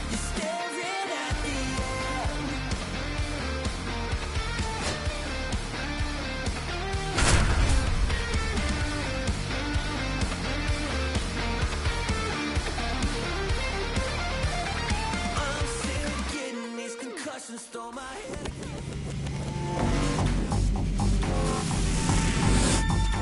you're staring at the end. I'm still getting these concussions. Throw my head.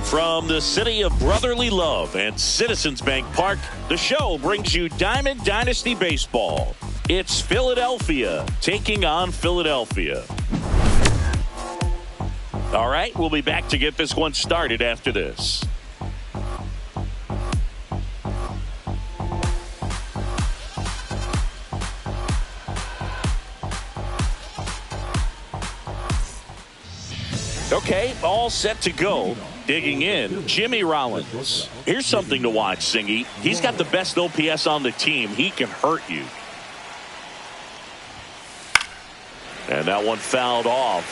From the city of brotherly love and Citizens Bank Park, the show brings you Diamond Dynasty Baseball. It's Philadelphia taking on Philadelphia. All right, we'll be back to get this one started after this. Okay, all set to go. Digging in, Jimmy Rollins. Here's something to watch, Singy. He's got the best OPS on the team. He can hurt you. And that one fouled off.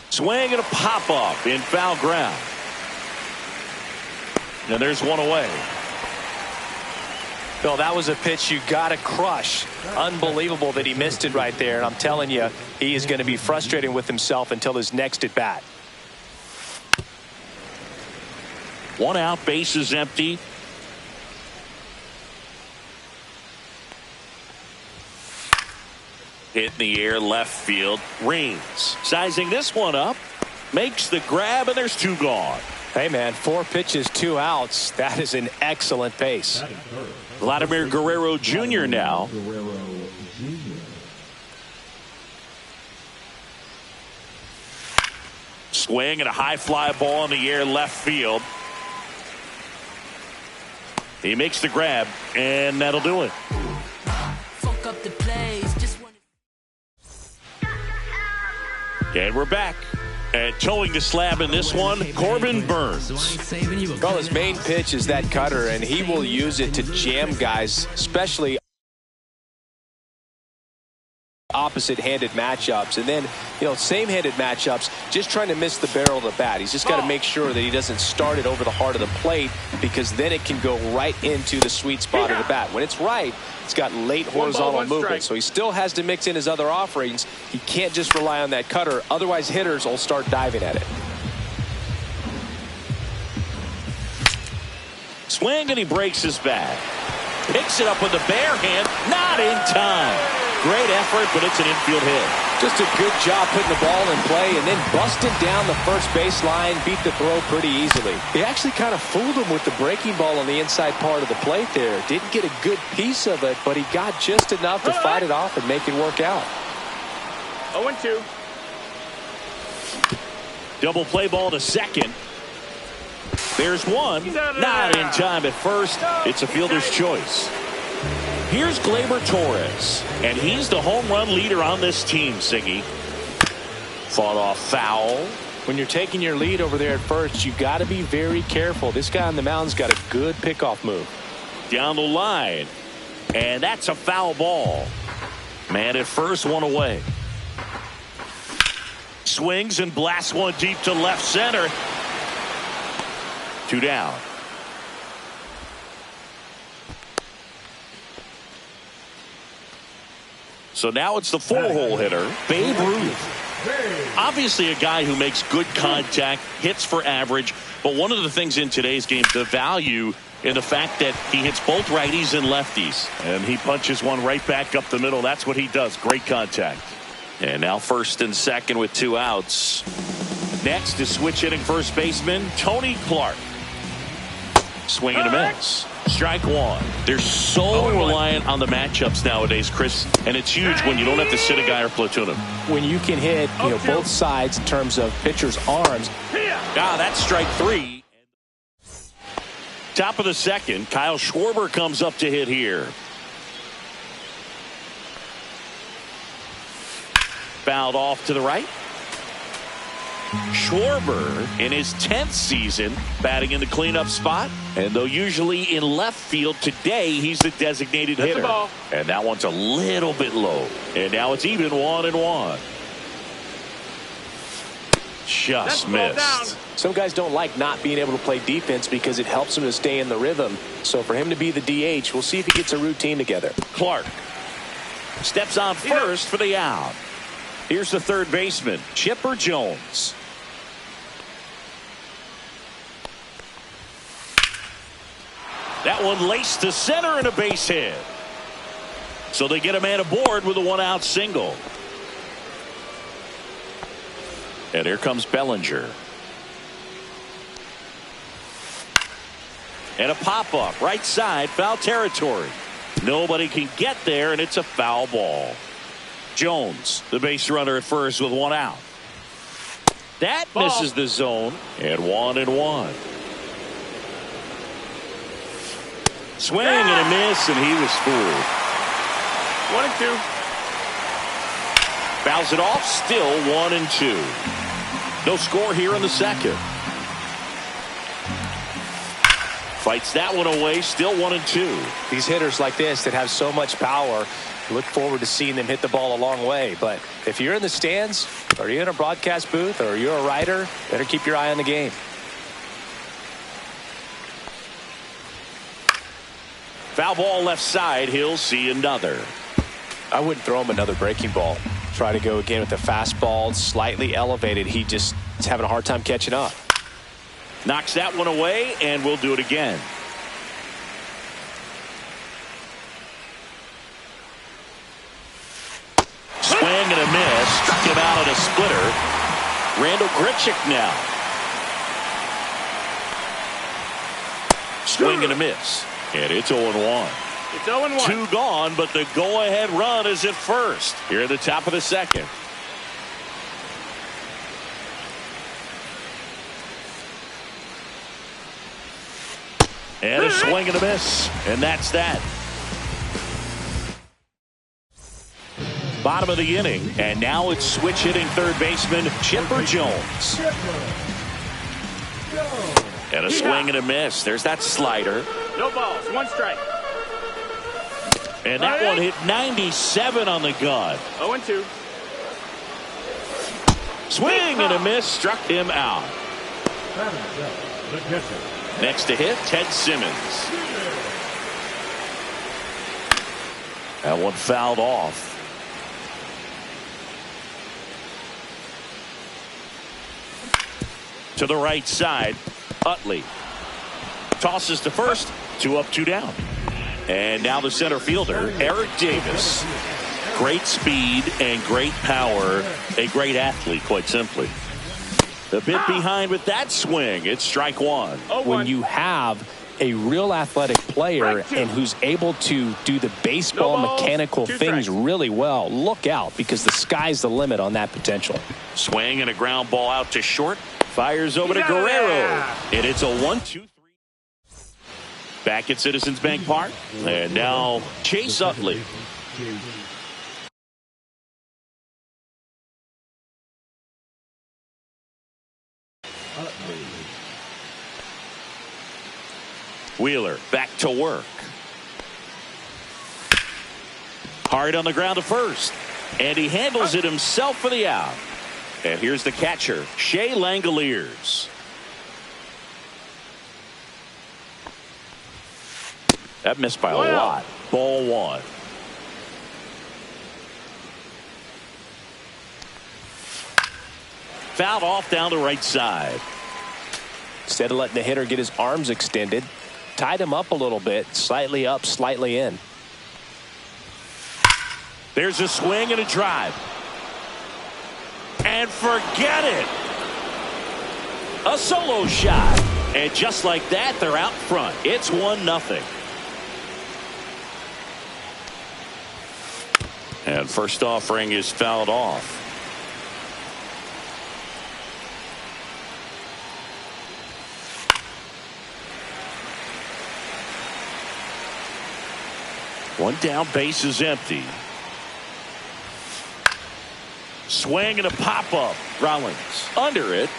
Swing and a pop-up in foul ground. And there's one away. Bill, that was a pitch you got to crush. Unbelievable that he missed it right there. And I'm telling you, he is going to be frustrated with himself until his next at bat. 1 out, base is empty. Hit in the air, left field. Reigns sizing this one up. Makes the grab, and there's 2 gone. Hey, man, 4 pitches, 2 outs. That is an excellent pace. Vladimir Guerrero Jr. now. Swing and a high fly ball in the air, left field. He makes the grab, and that'll do it. Funk up the plays, just want And we're back. And towing the slab in this one, Corbin Burns. Well, his main pitch is that cutter, and he will use it to jam guys, especially opposite-handed matchups. And then, same-handed matchups, just trying to miss the barrel of the bat. He's just got to make sure that he doesn't start it over the heart of the plate, because then it can go right into the sweet spot of the bat. When it's right, it's got late horizontal movement. So he still has to mix in his other offerings. He can't just rely on that cutter. Otherwise, hitters will start diving at it. Swing, and he breaks his bat. Picks it up with the bare hand. Not in time. Great effort, but it's an infield hit. Just a good job putting the ball in play and then busting down the first baseline. Beat the throw pretty easily. He actually kind of fooled him with the breaking ball on the inside part of the plate there. Didn't get a good piece of it, but he got just enough to fight it off and make it work out. 0-2. Double play ball to second. There's one. Not in time at first. It's a fielder's choice. Here's Gleyber Torres, and he's the home run leader on this team, Siggy. Fought off foul. When you're taking your lead over there at first, you got to be very careful. This guy on the mound's got a good pickoff move. Down the line, and that's a foul ball. Man at first, one away. Swings and blasts one deep to left center. 2 down. So now it's the 4-hole hitter, Babe Ruth. Obviously a guy who makes good contact, hits for average, but one of the things in today's game, the value in the fact that he hits both righties and lefties. And he punches one right back up the middle. That's what he does. Great contact. And now first and second with 2 outs. Next is switch hitting first baseman Tony Clark. Swing and a miss. Strike one. They're so reliant on the matchups nowadays, Chris, and it's huge when you don't have to sit a guy or platoon him. When you can hit both sides in terms of pitchers' arms. That's strike 3. Top of the second, Kyle Schwarber comes up to hit here. Fouled off to the right. Schwarber in his 10th season batting in the cleanup spot, and though usually in left field, today he's the designated hitter. And that one's a little bit low, and now it's even 1-1. Just missed. Some guys don't like not being able to play defense because it helps them to stay in the rhythm. So for him to be the DH, we'll see if he gets a routine together. Clark steps on first for the out. Here's the third baseman, Chipper Jones. That one laced to center and a base hit. So they get a man aboard with a 1-out single. And here comes Bellinger. And a pop-up right side, foul territory. Nobody can get there, and it's a foul ball. Jones, the base runner at first with 1 out. That misses the zone, and 1-1. Swing and a miss, and he was fooled. 1-2. Fouls it off, still 1-2. No score here in the second. Fights that one away, still 1-2. These hitters like this that have so much power, look forward to seeing them hit the ball a long way. But if you're in the stands, or you're in a broadcast booth, or you're a writer, better keep your eye on the game. Foul ball left side. He'll see another. I wouldn't throw him another breaking ball. Try to go again with the fastball, slightly elevated. He just is having a hard time catching up. Knocks that one away, and we'll do it again. Swing and a miss. Struck him out on a splitter. Randall Grichuk now. Swing and a miss. And it's 0-1. It's 0-1. 2 gone, but the go-ahead run is at first. Here at the top of the second. And a swing and a miss. And that's that. Bottom of the inning. And now it's switch hitting third baseman Chipper Jones. And a swing and a miss. There's that slider. No balls. 1 strike. And that one hit 97 on the gun. 0-2. Swing and a miss, struck him out. The catcher. Next to hit, Ted Simmons. That one fouled off. To the right side, Utley tosses to first. 2 up, 2 down. And now the center fielder, Eric Davis. Great speed and great power. A great athlete, quite simply. A bit behind with that swing. It's strike one. When you have a real athletic player and who's able to do the baseball mechanical things really well, look out, because the sky's the limit on that potential. Swing and a ground ball out to short. Fires over to Guerrero. And it's a 1-2-3. Back at Citizens Bank Park. And now Chase Utley. Wheeler back to work. Hard on the ground to first. And he handles it himself for the out. And here's the catcher, Shea Langoliers. That missed by a lot. Ball one. Fouled off down the right side. Instead of letting the hitter get his arms extended, tied him up a little bit, slightly up, slightly in. There's a swing and a drive. And forget it. A solo shot. And just like that, they're out front. It's 1-0. And first offering is fouled off. One down, base is empty. Swing and a pop-up. Rollins under it.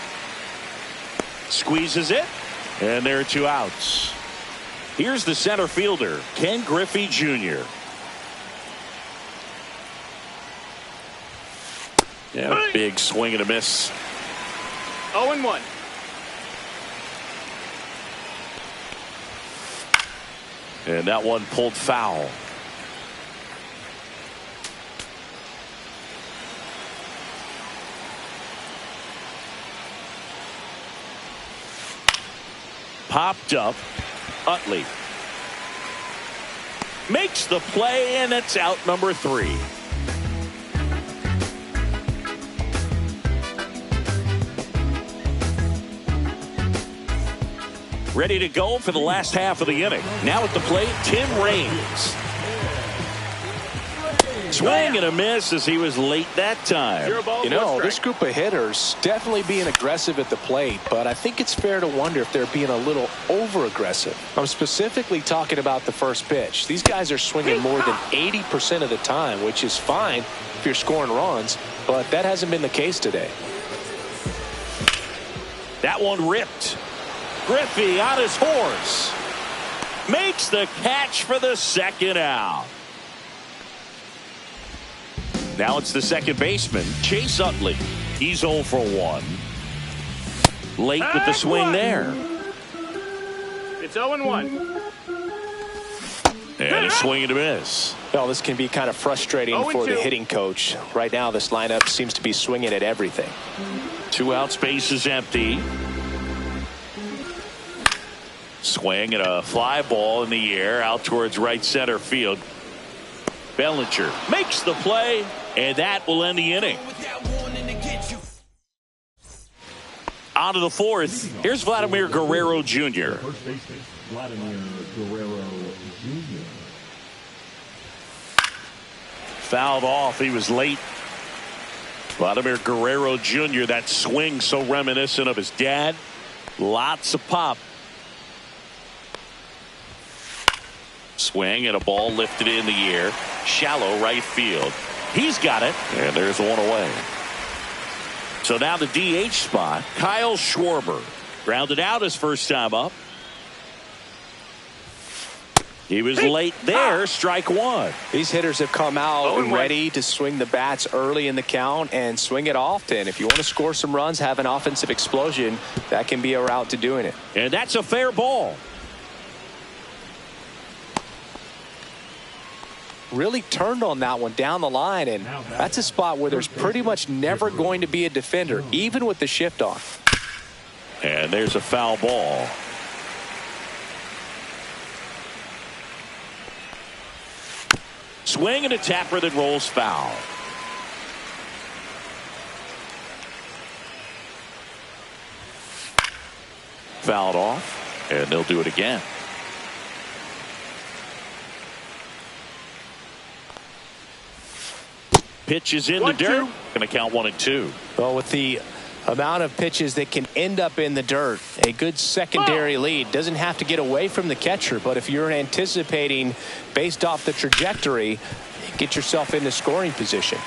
Squeezes it. And there are 2 outs. Here's the center fielder, Ken Griffey Jr. Yeah, big swing and a miss. 0-1. And that one pulled foul. Popped up. Utley makes the play, and it's out number 3. Ready to go for the last half of the inning. Now at the plate, Tim Raines. Swing and a miss as he was late that time. You know, this group of hitters definitely being aggressive at the plate, but I think it's fair to wonder if they're being a little over aggressive. I'm specifically talking about the first pitch. These guys are swinging more than 80% of the time, which is fine if you're scoring runs, but that hasn't been the case today. That one ripped. Griffey on his horse. Makes the catch for the second out. Now it's the second baseman, Chase Utley. He's 0 for 1. Late with the swing there. It's 0-1. And a swing and a miss. Well, this can be kind of frustrating for the hitting coach. Right now, this lineup seems to be swinging at everything. 2 outs, base is empty. Swing and a fly ball in the air out towards right center field. Bellinger makes the play, and that will end the inning. On to the 4th. Here's Vladimir Guerrero Jr. First baseman, Vladimir Guerrero Jr. Fouled off. He was late. Vladimir Guerrero Jr., that swing so reminiscent of his dad. Lots of pop. Swing and a ball lifted in the air. Shallow right field. He's got it. And there's one away. So now the DH spot, Kyle Schwarber. Grounded out his first time up. He was late there. Strike one. These hitters have come out ready to swing the bats early in the count and swing it often. If you want to score some runs, have an offensive explosion, that can be a route to doing it. And that's a fair ball. Really turned on that one down the line, and that's a spot where there's pretty much never going to be a defender, even with the shift on. And there's a foul ball. Swing and a tapper that rolls foul. Fouled off, and they'll do it again. Pitch is in the dirt. Going to count 1-2. Well, with the amount of pitches that can end up in the dirt, a good secondary lead doesn't have to get away from the catcher, but if you're anticipating based off the trajectory, get yourself into scoring position.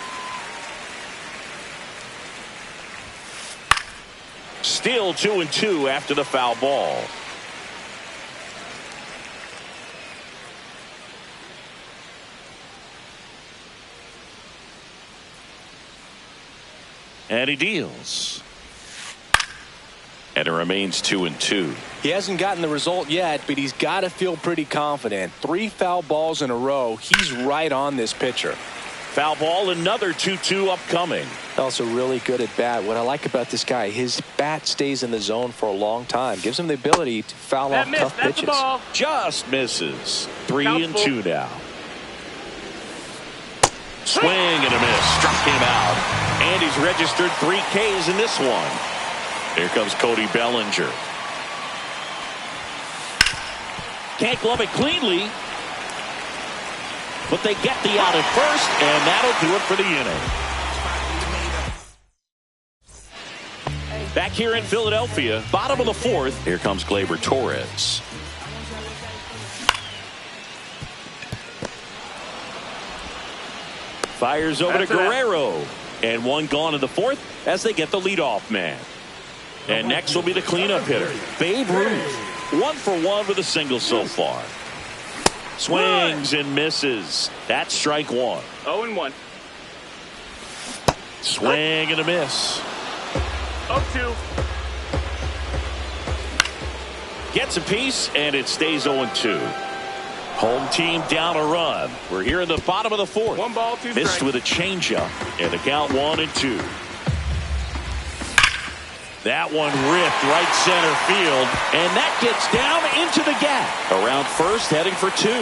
Still 2-2 after the foul ball. And he deals. And it remains 2-2. He hasn't gotten the result yet, but he's got to feel pretty confident. 3 foul balls in a row. He's right on this pitcher. Foul ball, another 2-2 upcoming. Also really good at bat. What I like about this guy, his bat stays in the zone for a long time. Gives him the ability to foul off tough pitches. Just misses. 3-2 now. Swing and a miss. Struck him out. And he's registered 3 Ks in this one. Here comes Cody Bellinger. Can't glove it cleanly. But they get the out at first, and that'll do it for the inning. Back here in Philadelphia, bottom of the 4th. Here comes Gleyber Torres. Fires over to Guerrero. And one gone in the 4th as they get the leadoff man. And next will be the cleanup hitter, Babe Ruth. 1 for 1 with a single so far. Swings and misses. That's strike 1. 0-1. Swing and a miss. 0-2. Gets a piece, and it stays 0-2. Home team down a run. We're here in the bottom of the 4th. 1 ball, 2 Missed strikes. with a changeup, and the count 1-2. That one ripped right center field, and that gets down into the gap. Around first, heading for 2.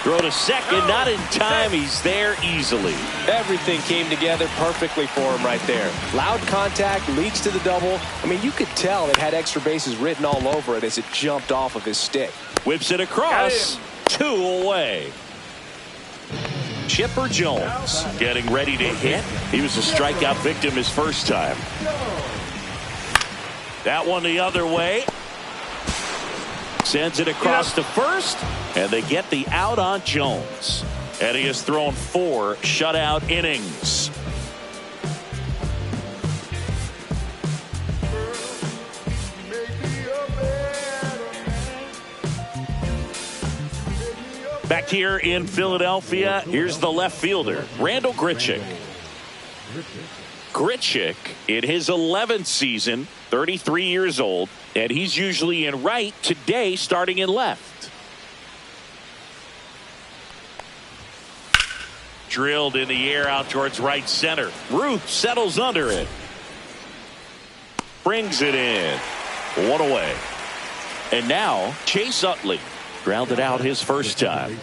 Throw to second, not in time. He's there easily. Everything came together perfectly for him right there. Loud contact leads to the double. I mean, you could tell it had extra bases written all over it as it jumped off of his stick. Whips it across. 2 away. Chipper Jones getting ready to hit. He was a strikeout victim his first time. That one the other way. Sends it across to first, and they get the out on Jones. And he has thrown 4 shutout innings. Back here in Philadelphia, here's the left fielder, Randal Grichuk. Grichuk, in his 11th season, 33 years old, and he's usually in right, today starting in left. Drilled in the air out towards right center. Ruth settles under it. Brings it in. 1 away. And now, Chase Utley. Grounded out his first time.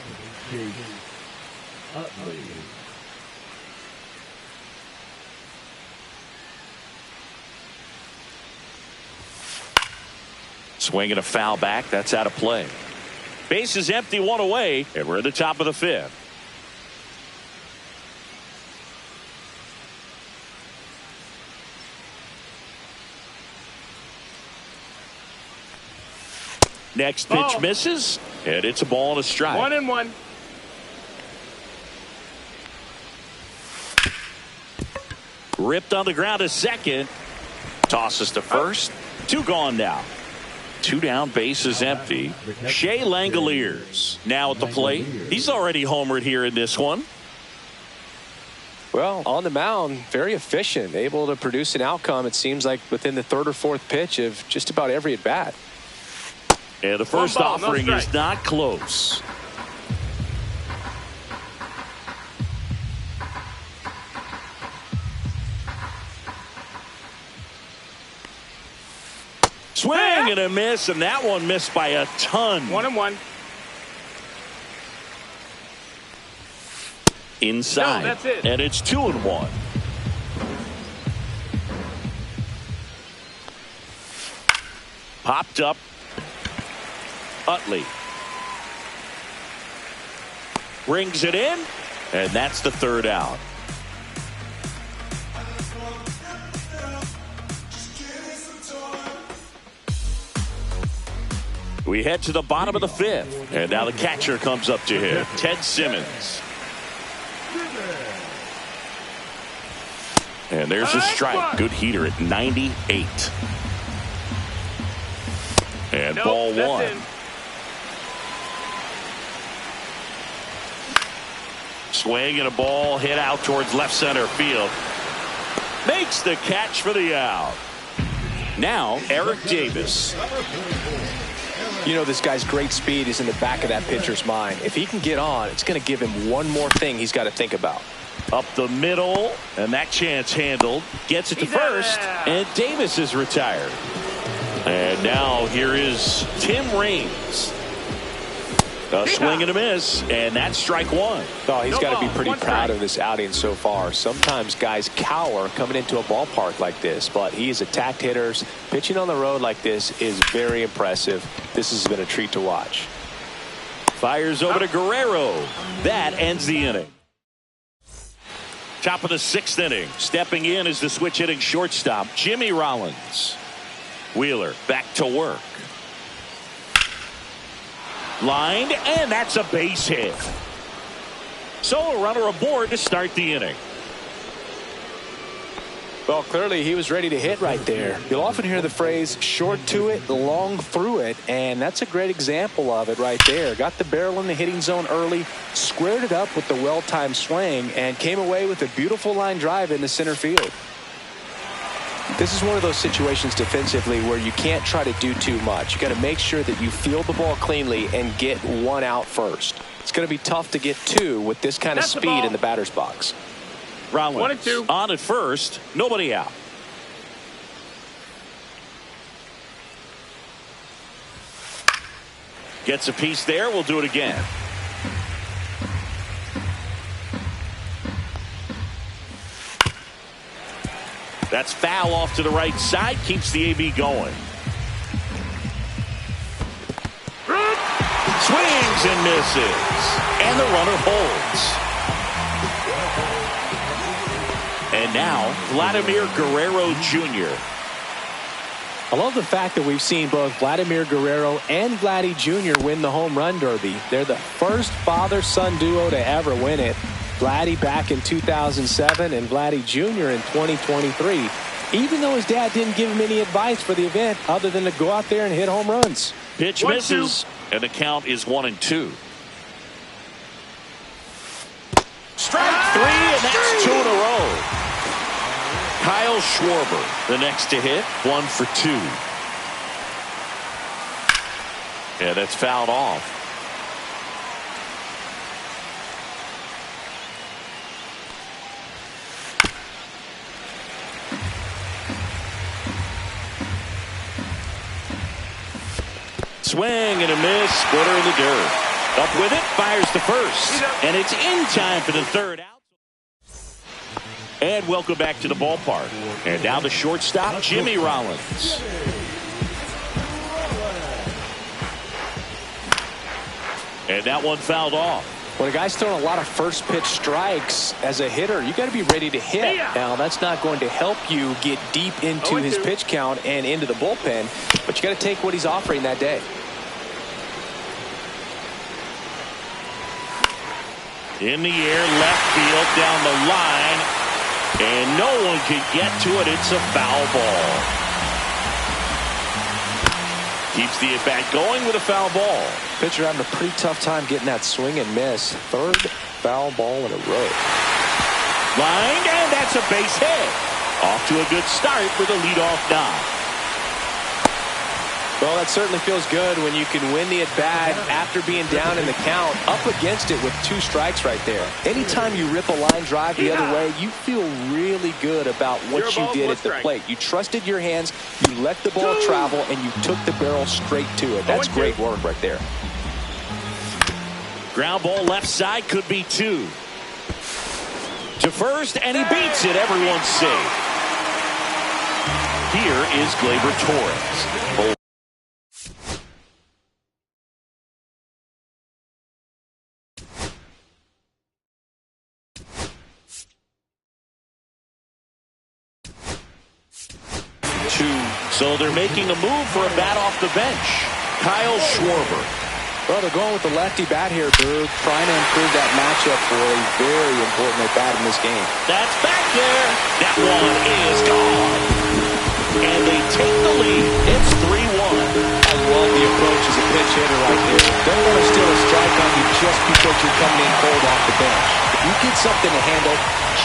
Swinging a foul back. That's out of play. Base is empty, 1 away, and we're at the top of the 5th. Next pitch misses, and it's a ball and a strike. 1-1. Ripped on the ground to second. Tosses to first. 2 gone now. 2 down, bases empty. Shea Langoliers now at the plate. He's already homered here in this one. Well, on the mound, very efficient, able to produce an outcome, it seems like, within the 3rd or 4th pitch of just about every at-bat. And the first offering is not close. Swing and a miss, and that one missed by a ton. 1-1. Inside. No, that's it. And it's 2-1. Popped up. Utley. Brings it in, and that's the 3rd out. We head to the bottom of the 5th, and now the catcher comes up to him, Ted Simmons. And there's a strike. Good heater at 98. And ball 1. Swing and a ball hit out towards left center field. Makes the catch for the out. Now Eric Davis. You know, this guy's great speed is in the back of that pitcher's mind. If he can get on, it's going to give him one more thing he's got to think about. Up the middle, and that chance handled. Gets it to first, and Davis is retired. And now here is Tim Raines. A swing and a miss, and that's strike 1. Oh, he's got to be pretty proud of this outing so far. Sometimes guys cower coming into a ballpark like this, but he has attacked hitters. Pitching on the road like this is very impressive. This has been a treat to watch. Fires over to Guerrero. That ends the inning. Top of the 6th inning. Stepping in is the switch hitting shortstop, Jimmy Rollins. Wheeler back to work. Lined, and that's a base hit. So a runner aboard to start the inning. Well, clearly he was ready to hit right there. You'll often hear the phrase short to it, long through it, and that's a great example of it right there. Got the barrel in the hitting zone early, squared it up with the well-timed swing, and came away with a beautiful line drive into center field. This is one of those situations defensively where you can't try to do too much. You got to make sure that you field the ball cleanly and get 1 out first. It's going to be tough to get 2 with this kind of speed in the batter's box. Rollins 1 and 2. On at first, nobody out. Gets a piece there. We'll do it again. That's foul off to the right side. Keeps the AB going. Swings and misses. And the runner holds. And now Vladimir Guerrero Jr. I love the fact that we've seen both Vladimir Guerrero and Vladdy Jr. win the home run derby. They're the first father-son duo to ever win it. Vladdy back in 2007 and Vladdy Jr. in 2023. Even though his dad didn't give him any advice for the event other than to go out there and hit home runs. Pitch misses, and the count is 1-2. Strike 3, and that's 2 in a row. Kyle Schwarber, the next to hit, 1 for 2. Yeah, that's fouled off. Swing and a miss, splitter in the dirt. Up with it, fires to first, and it's in time for the 3rd out. And welcome back to the ballpark. And now the shortstop, Jimmy Rollins. And that one fouled off. When a guy's throwing a lot of first pitch strikes as a hitter, you got to be ready to hit. Now, that's not going to help you get deep into his pitch count and into the bullpen, but you got to take what he's offering that day. In the air, left field, down the line, and no one can get to it. It's a foul ball. Keeps the at-bat going with a foul ball. Pitcher having a pretty tough time getting that swing and miss. Third foul ball in a row. Lined, and that's a base hit. Off to a good start with a leadoff knock. Well, that certainly feels good when you can win the at-bat after being down in the count, up against it with 2 strikes right there. Anytime you rip a line drive the other way, you feel really good about what you did at the plate. You trusted your hands, you let the ball travel, and you took the barrel straight to it. That's great work right there. Ground ball left side, could be 2. To first, and he beats it. Everyone's safe. Here is Gleyber Torres. So they're making a move for a bat off the bench. Kyle Schwarber. Well, they're going with the lefty bat here, Boog, trying to improve that matchup for a very important at-bat in this game. That's back there. That one is gone. And they take the lead. It's 3-1. I love the approach as a pinch hitter right there. Don't want to steal a strike on you just because you're coming in cold off the bench. If you get something to handle,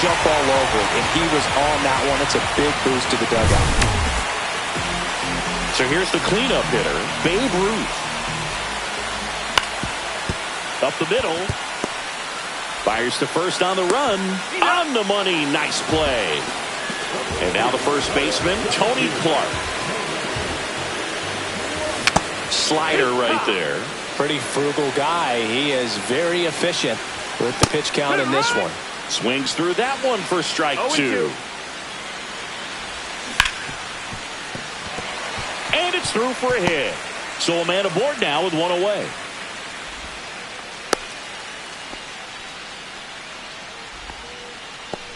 jump all over it. And he was on that one. It's a big boost to the dugout. So here's the cleanup hitter, Babe Ruth. Up the middle. Fires to first on the run. On the money. Nice play. And now the first baseman, Tony Clark. Slider right there. Pretty frugal guy. He is very efficient with the pitch count in this one. Swings through that one for strike 2. And it's through for a hit. So a man aboard now with 1 away.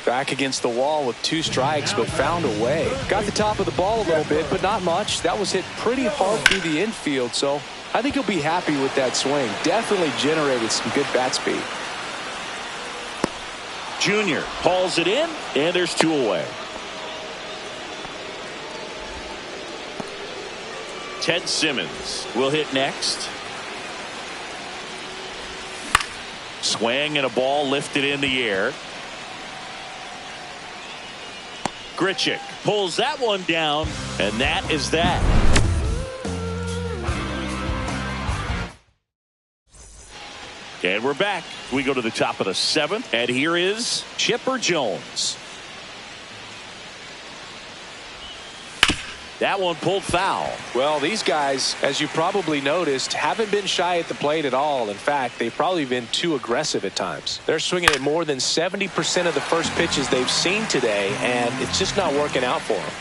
Back against the wall with 2 strikes, but found a way. Got the top of the ball a little bit, but not much. That was hit pretty hard through the infield, so I think he'll be happy with that swing. Definitely generated some good bat speed. Junior hauls it in, and there's 2 away. Ted Simmons will hit next. Swing and a ball lifted in the air. Grichuk pulls that one down, and that is that. And we're back. We go to the top of the 7th, and here is Chipper Jones. That one pulled foul. Well, these guys, as you probably noticed, haven't been shy at the plate at all. In fact, they've probably been too aggressive at times. They're swinging at more than 70% of the first pitches they've seen today, and it's just not working out for them.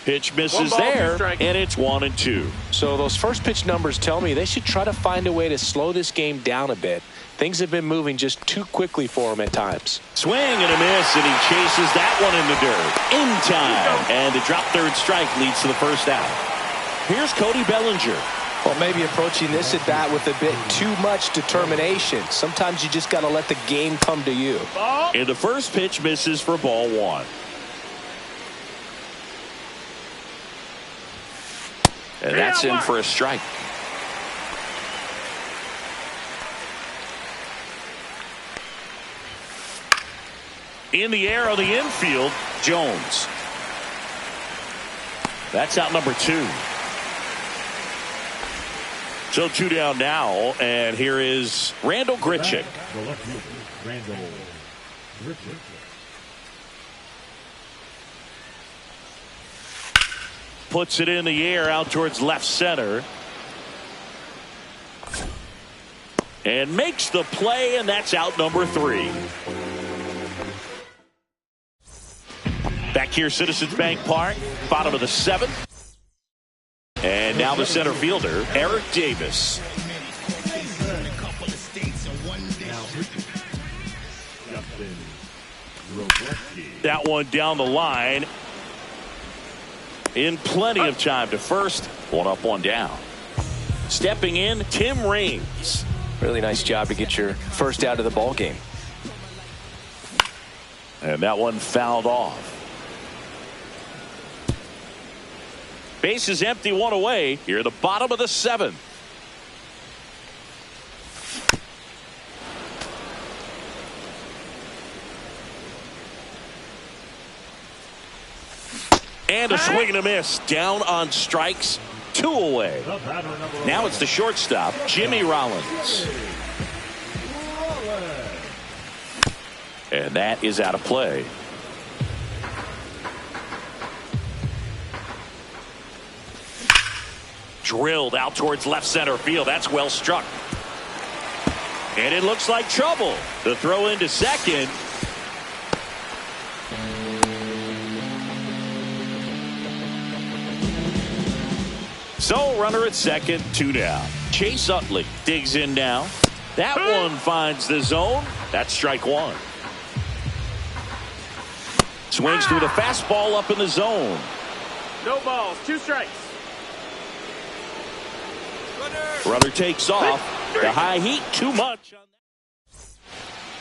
Pitch misses there, and it's 1-2. So those first pitch numbers tell me they should try to find a way to slow this game down a bit. Things have been moving just too quickly for him at times. Swing and a miss, and he chases that one in the dirt. In time. And the drop third strike leads to the first out. Here's Cody Bellinger. Well, maybe approaching this at bat with a bit too much determination. Sometimes you just got to let the game come to you. And the first pitch misses for ball 1. And that's in for a strike. In the air on the infield, Jones. That's out number 2. So 2 down now, and here is Randall Grichuk. Randall Grichuk. Puts it in the air out towards left center. And makes the play, and that's out number 3. Back here, Citizens Bank Park, bottom of the 7th. And now the center fielder, Eric Davis. That one down the line. In plenty of time to first. 1 up, 1 down. Stepping in, Tim Raines. Really nice job to get your first out of the ball game. And that one fouled off. Base is empty, one away. Here at the bottom of the 7th. And a swing and a miss. Down on strikes. 2 away. Now it's the shortstop, Jimmy Rollins. And that is out of play. Drilled out towards left center field. That's well struck. And it looks like trouble. The throw into second. So runner at second, 2 down. Chase Utley digs in now. That one finds the zone. That's strike 1. Swings through the fastball up in the zone. No balls, 2 strikes. Runner takes off. The high heat, too much.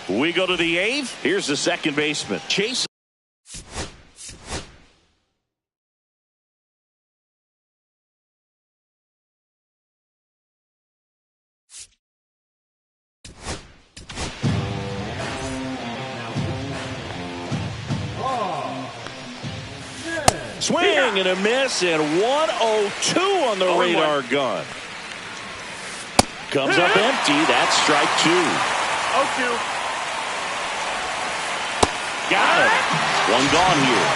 We go to the 8th. Here's the second baseman, Chase. Swing and a miss, and 102 on the radar gun. Comes up empty. That's strike 2. 0-2. Got it. One gone here.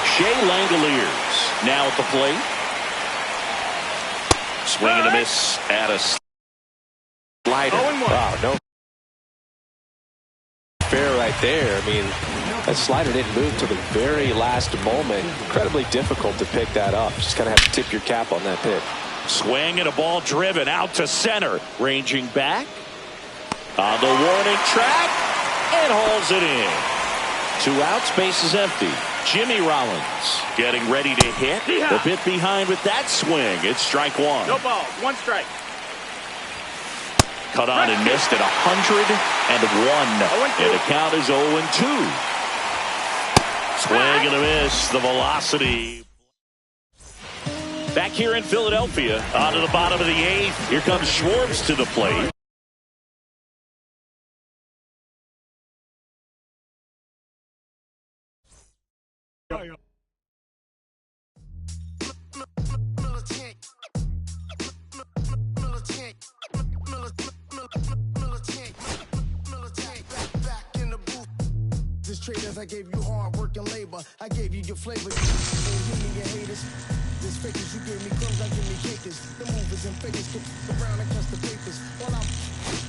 Shea Langoliers now at the plate. Swing and a miss at a slider. Wow, no fair right there. I mean, that slider didn't move till the very last moment. Incredibly difficult to pick that up. Just kind of have to tip your cap on that pitch. Swing and a ball driven out to center. Ranging back on the warning track and hauls it in. 2 outs, base is empty. Jimmy Rollins getting ready to hit. The bit behind with that swing. It's strike 1. No balls, 1 strike. Cut on and missed at 101. And the count is 0-2. Swing and a miss. The velocity. Back here in Philadelphia, on to the bottom of the 8th. Here comes Schwartz to the plate. Traders, I gave you hard work and labor. I gave you your flavor. You me your haters. This fakers, you gave me crumbs, I give me cakers. The movers and fakers get around and cuss the papers. While I'm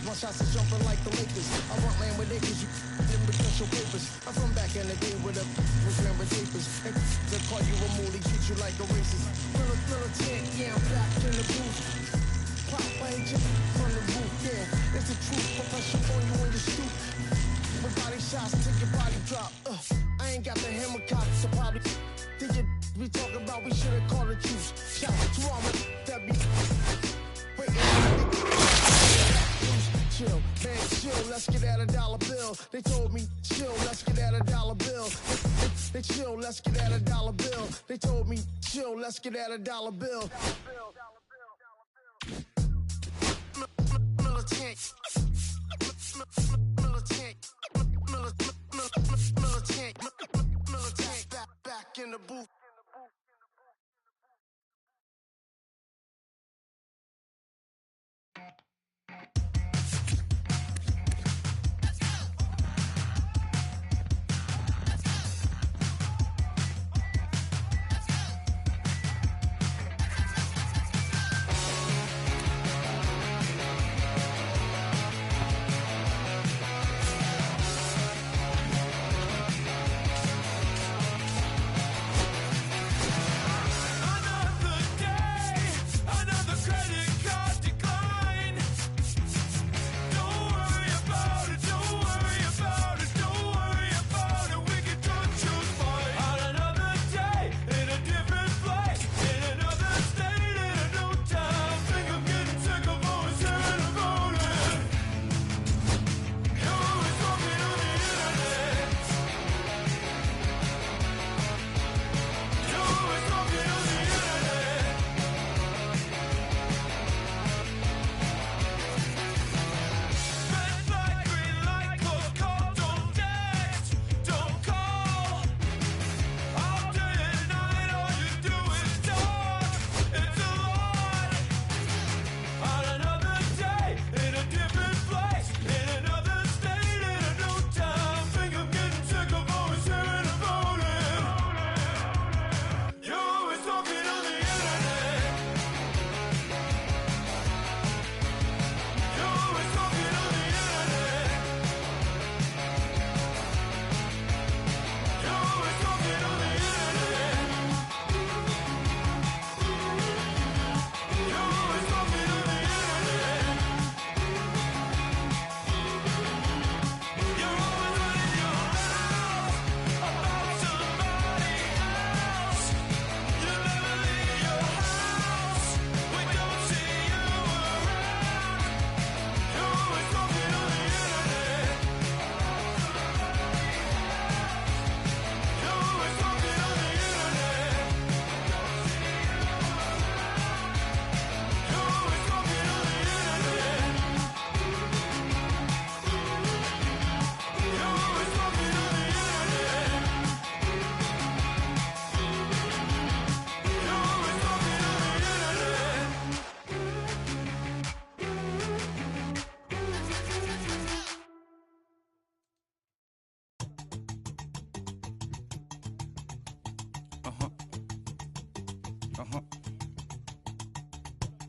my shots are jumping like the Lakers. I want land with acres, you them because your papers. I'm from back in the day with a was wearing papers. And they call you a moolie, treat you like a racist. Militant, yeah, I'm back in the booth. Pop, I ain't just from the roof, yeah. It's the truth, professional on you when you stoop. With body shots, take your body drop. I ain't got the hammer cock, so probably think it we talk about, we should've called it juice. Shout to all my that be waiting. Chill, man, chill, let's get at $1 bill. They told me, chill, let's get at $1 bill. They chill, let's get at $1 bill. They told me, chill, let's get at $1 bill. Militant. Back in the booth.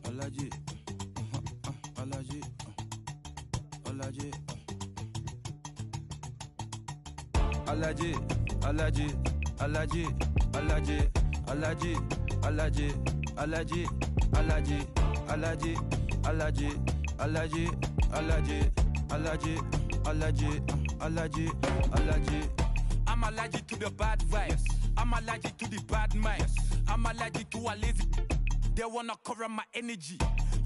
Alaji, Alaji, Alaji, Alaji, Alaji, Alaji, Alaji, Alaji, Alaji, Alaji, Alaji, Alaji, Alaji, Alaji, Alaji, Alaji, Alaji, Alaji, Alaji. I'm allergic to the bad vibes. I'm allergic to the bad minds. I'm allergic to a lazy. They wanna cover my energy.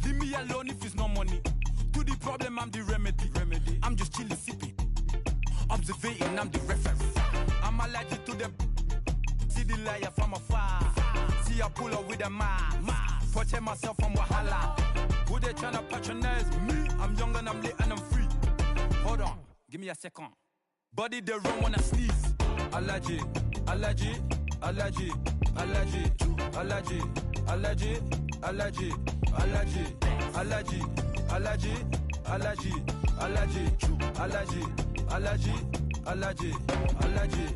Leave me alone if it's no money. To the problem, I'm the remedy. I'm just chilling, sipping, observating. I'm the referee. I'm allergic to the. See the liar from afar. See I pull up with a mask. Protect myself from wahala. Who they tryna patronize me? I'm young and I'm lit and I'm free. Hold on, give me a second. Body they run when I sneeze. Allergy, allergy, allergy, allergy, allergy, allergy, allergy, allergy, allergy, allergy, allergy, allergy, allergy, allergy, allergy.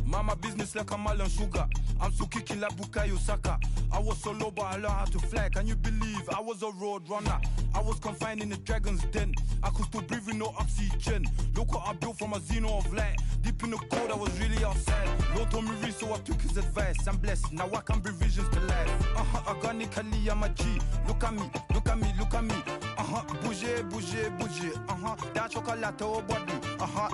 Mama business like a Marlon Sugar. I'm so kicking like Bukayo Saka. I was so low but I learned how to fly. Can you believe I was a road runner? I was confined in the dragon's den. I could still breathe with no oxygen. Look what I built from a xeno of light. Deep in the cold I was really outside. Lord told me read so I took his advice. I'm blessed, now I can bring visions to life. Organically I'm a G. Look at me, look at me, look at me. Bouger, bouger, bouger. That chocolate oh body.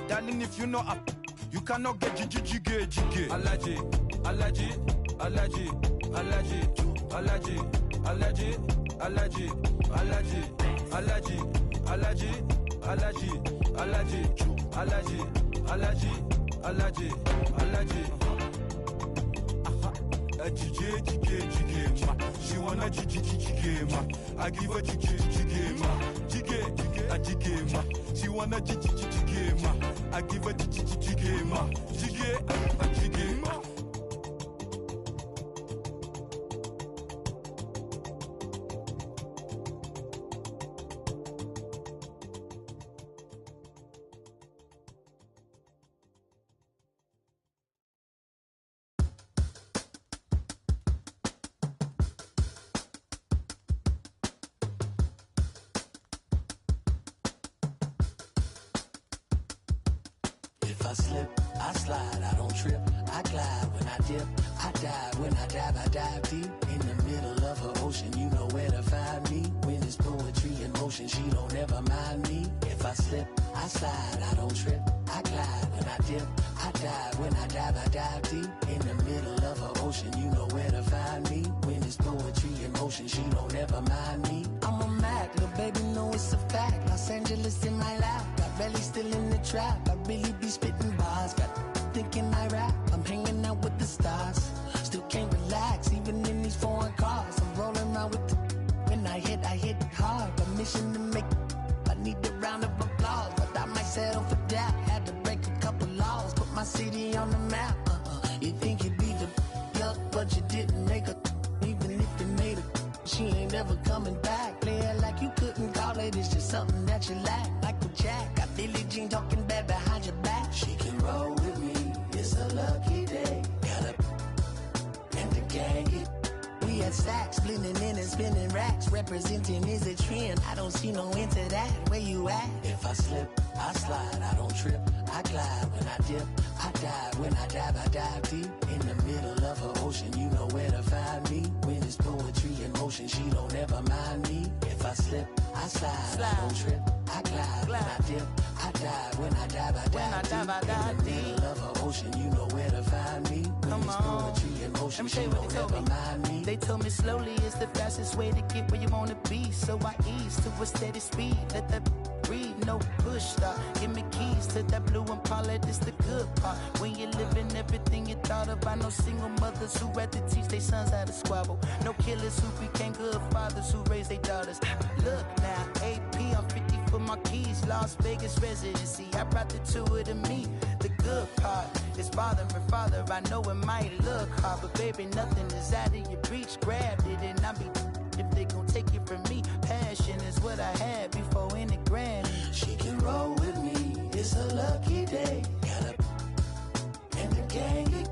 Darling if you know up. You cannot get jiggy. Allergy, allergy, allergy, allergy, allergy, allergy, allergy, allergy, allergy, allergy, allergy, allergy, allergy, allergy, allergy, allergy. Jiggy, she wanna jiggy, I give her jiggy, she wanna jiggy, I give her jiggy. If I slip, I slide, I don't trip, I glide when I dip, I dive, when I dive deep in the middle of her ocean, you know where to find me. When it's poetry in motion, she don't ever mind me. If I slip, I slide, I don't trip, I glide when I dip, I dive, when I dive deep in the middle of her ocean, you know where to find me. When it's poetry in motion, she don't ever mind me. I'm a Mac, little baby know it's a fact. Los Angeles in my lap, got belly still in the trap. I really be spitting bars, got thinking I rap. I'm hanging out with the stars, still can't relax, even in these foreign cars. I'm rolling around with the, when I hit hard. A mission to make, I need a round of applause, but I might settle for that. Had to break a couple laws, put my city on the map. You think you'd be the up, but you didn't make a. Even if you made it, she ain't ever coming back. Play it like you couldn't call it, it's just something that you lack. Michael Jack, got Billie Jean talking bad behind your back. She can roll with me, it's a lucky day. Got up and the gang hit. We had stacks, blending in and spinning racks. Representing is a trend, I don't see no end to that. Where you at? If I slip, I slide, I don't trip, I glide. When I dip, I dive, when I dive deep in the middle of her ocean, you know where to find me. When it's poetry in motion, she don't ever mind me. If I slip, I slide, I don't trip, I glide. When I dip, I dive, when I dive deep in the middle of her ocean, you know where to find me. When it's poetry in motion, she don't ever mind me. They told me slowly is the fastest way to get where you wanna be. So I ease to a steady speed. Let that breathe, no push stop. Give me keys to that blue Impala, this the good part. When you're living everything you thought of. I know single mothers who had to teach their sons how to squabble. No killers who became good fathers who raised their daughters. Look now, AP, I'm 50 for my keys. Las Vegas residency, I brought the tour to me. The good part is father and father. I know it might look hard, but baby, nothing is out of your reach. Grabbed it and I be if they gon' take it from me. Passion is what I had before any Grammy. She can roll with me, it's a lucky day. Got up and the gang.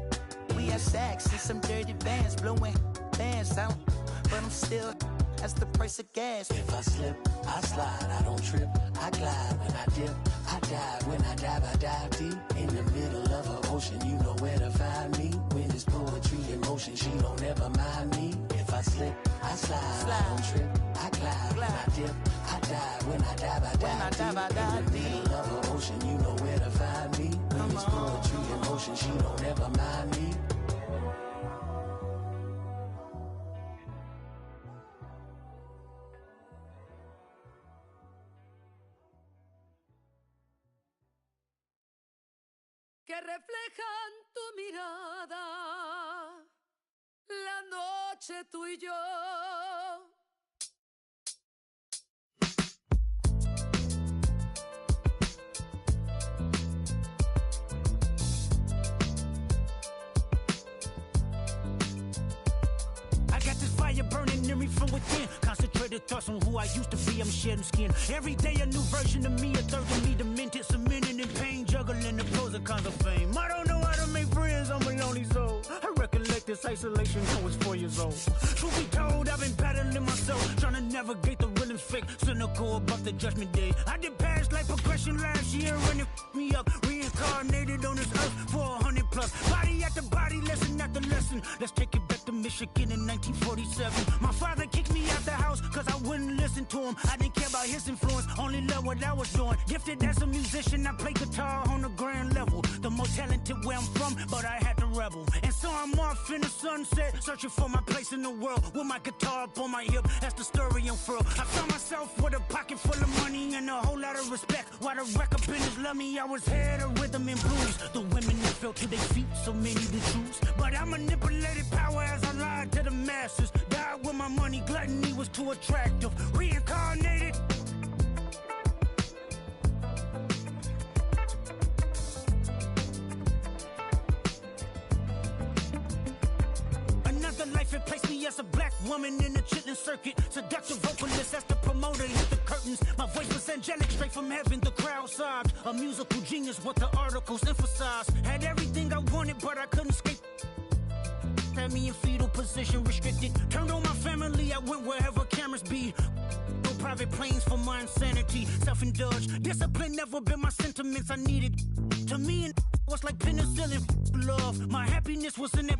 We have sacks and some dirty vans blowing bands. ass out, but I'm still, that's the price of gas. If I slip, I slide, I don't trip, I glide. When I dip, I dive. When I dive deep. In the middle of an ocean, you know where to find me. When it's poetry in motion, she don't ever mind me. If I slip, I slide, I don't trip, I glide. When I dip, I dive. When I dive deep. In the middle of an ocean, you know where to find me. When it's poetry in motion, she don't ever mind me. Que reflejan tu mirada, la noche tú y yo. I got this fire burning in me from within. Concentrated thoughts on who I used to be. I'm shedding skin. Every day a new version of me, a third of me demented, cemented in pain, juggling the pros and cons of fame. I don't know how to make friends, I'm a lonely soul. I recollect this isolation, I was 4 years old. Truth be told, I've been battling myself, trying to navigate the real and fake, cynical about the judgment day. I did past life progression last year, and it me up, reincarnated on this earth for 100 plus. Body after body, lesson after lesson. Let's take it back to Michigan in 1947. My father kicked me out the house cause I wouldn't listen to him. I didn't care about his influence, only loved what I was doing. Gifted as a musician, I play guitar on the grand level. The most talented where I'm from, but I had to rebel. And so I'm off in the sunset, searching for my place in the world. With my guitar up on my hip, that's the story unfurled. I found myself with a pocket full of money and a whole lot of respect. While the record business loved me, I was head of rhythm and blues. The women that fell to their feet, so many to choose. But I manipulated power as I lied to the masses. Died with my money, gluttony was too attractive. Reincarnated. Another life, it placed me as a black woman in the chitlin circuit. Seductive vocalist as the promoter hit the curtains. My voice was angelic, straight from heaven. The crowd sobbed. A musical genius, what the articles emphasized. Had everything I wanted, but I couldn't escape. Had me in fetal position, restricted. Turned on my family, I went wherever cameras be. No private planes for my insanity. Self-indulged, discipline never been my sentiments I needed. To me, it was like penicillin. Love, my happiness was in that.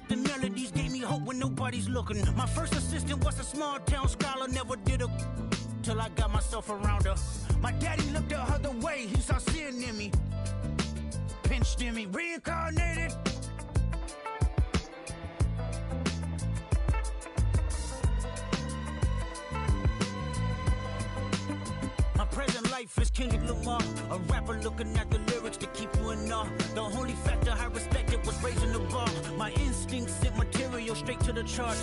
The melodies gave me hope when nobody's looking. My first assistant was a small town scholar, never did a till I got myself around her. My daddy looked at her the way, he saw sin in me. Pinched in me, reincarnated. Present life is Kendrick Lamar, a rapper looking at the lyrics to keep you in awe. The only factor I respected was raising the bar. My instincts sent material straight to the charts.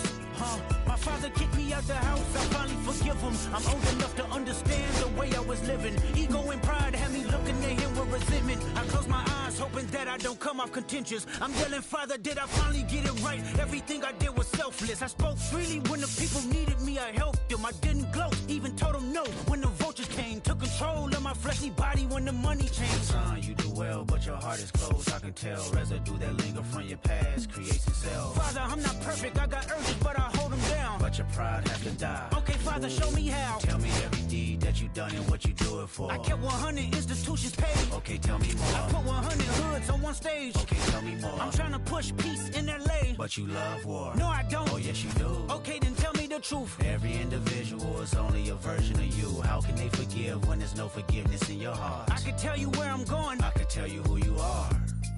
My father kicked me out the house, I finally forgive him. I'm old enough to understand the way I was living. Ego and pride had me looking at him with resentment. I close my eyes, hoping that I don't come off contentious. I'm yelling, Father, did I finally get it right? Everything I did was selfless. I spoke freely when the people needed me, I helped them. I didn't gloat, even told them no when the vultures came. Took control of my fleshly body when the money changed. Son, you do well, but your heart is closed. I can tell. Residue that linger from your past creates itself. Father, I'm not perfect. I got urges, but I hold them down. But your pride has to die. Okay, Father, show me how. Tell me every deed that you done and what you do it for. I kept 100 institutions paid. Okay, tell me more. I put 100 hoods on one stage. Okay, tell me more. I'm trying to push peace in LA. But you love war. No, I don't. Oh, yes, you do. Okay, then tell me the truth. Every individual is only a version of you. How can they forgive when there's no forgiveness in your heart? I can tell you where I'm going. I can tell you who you are.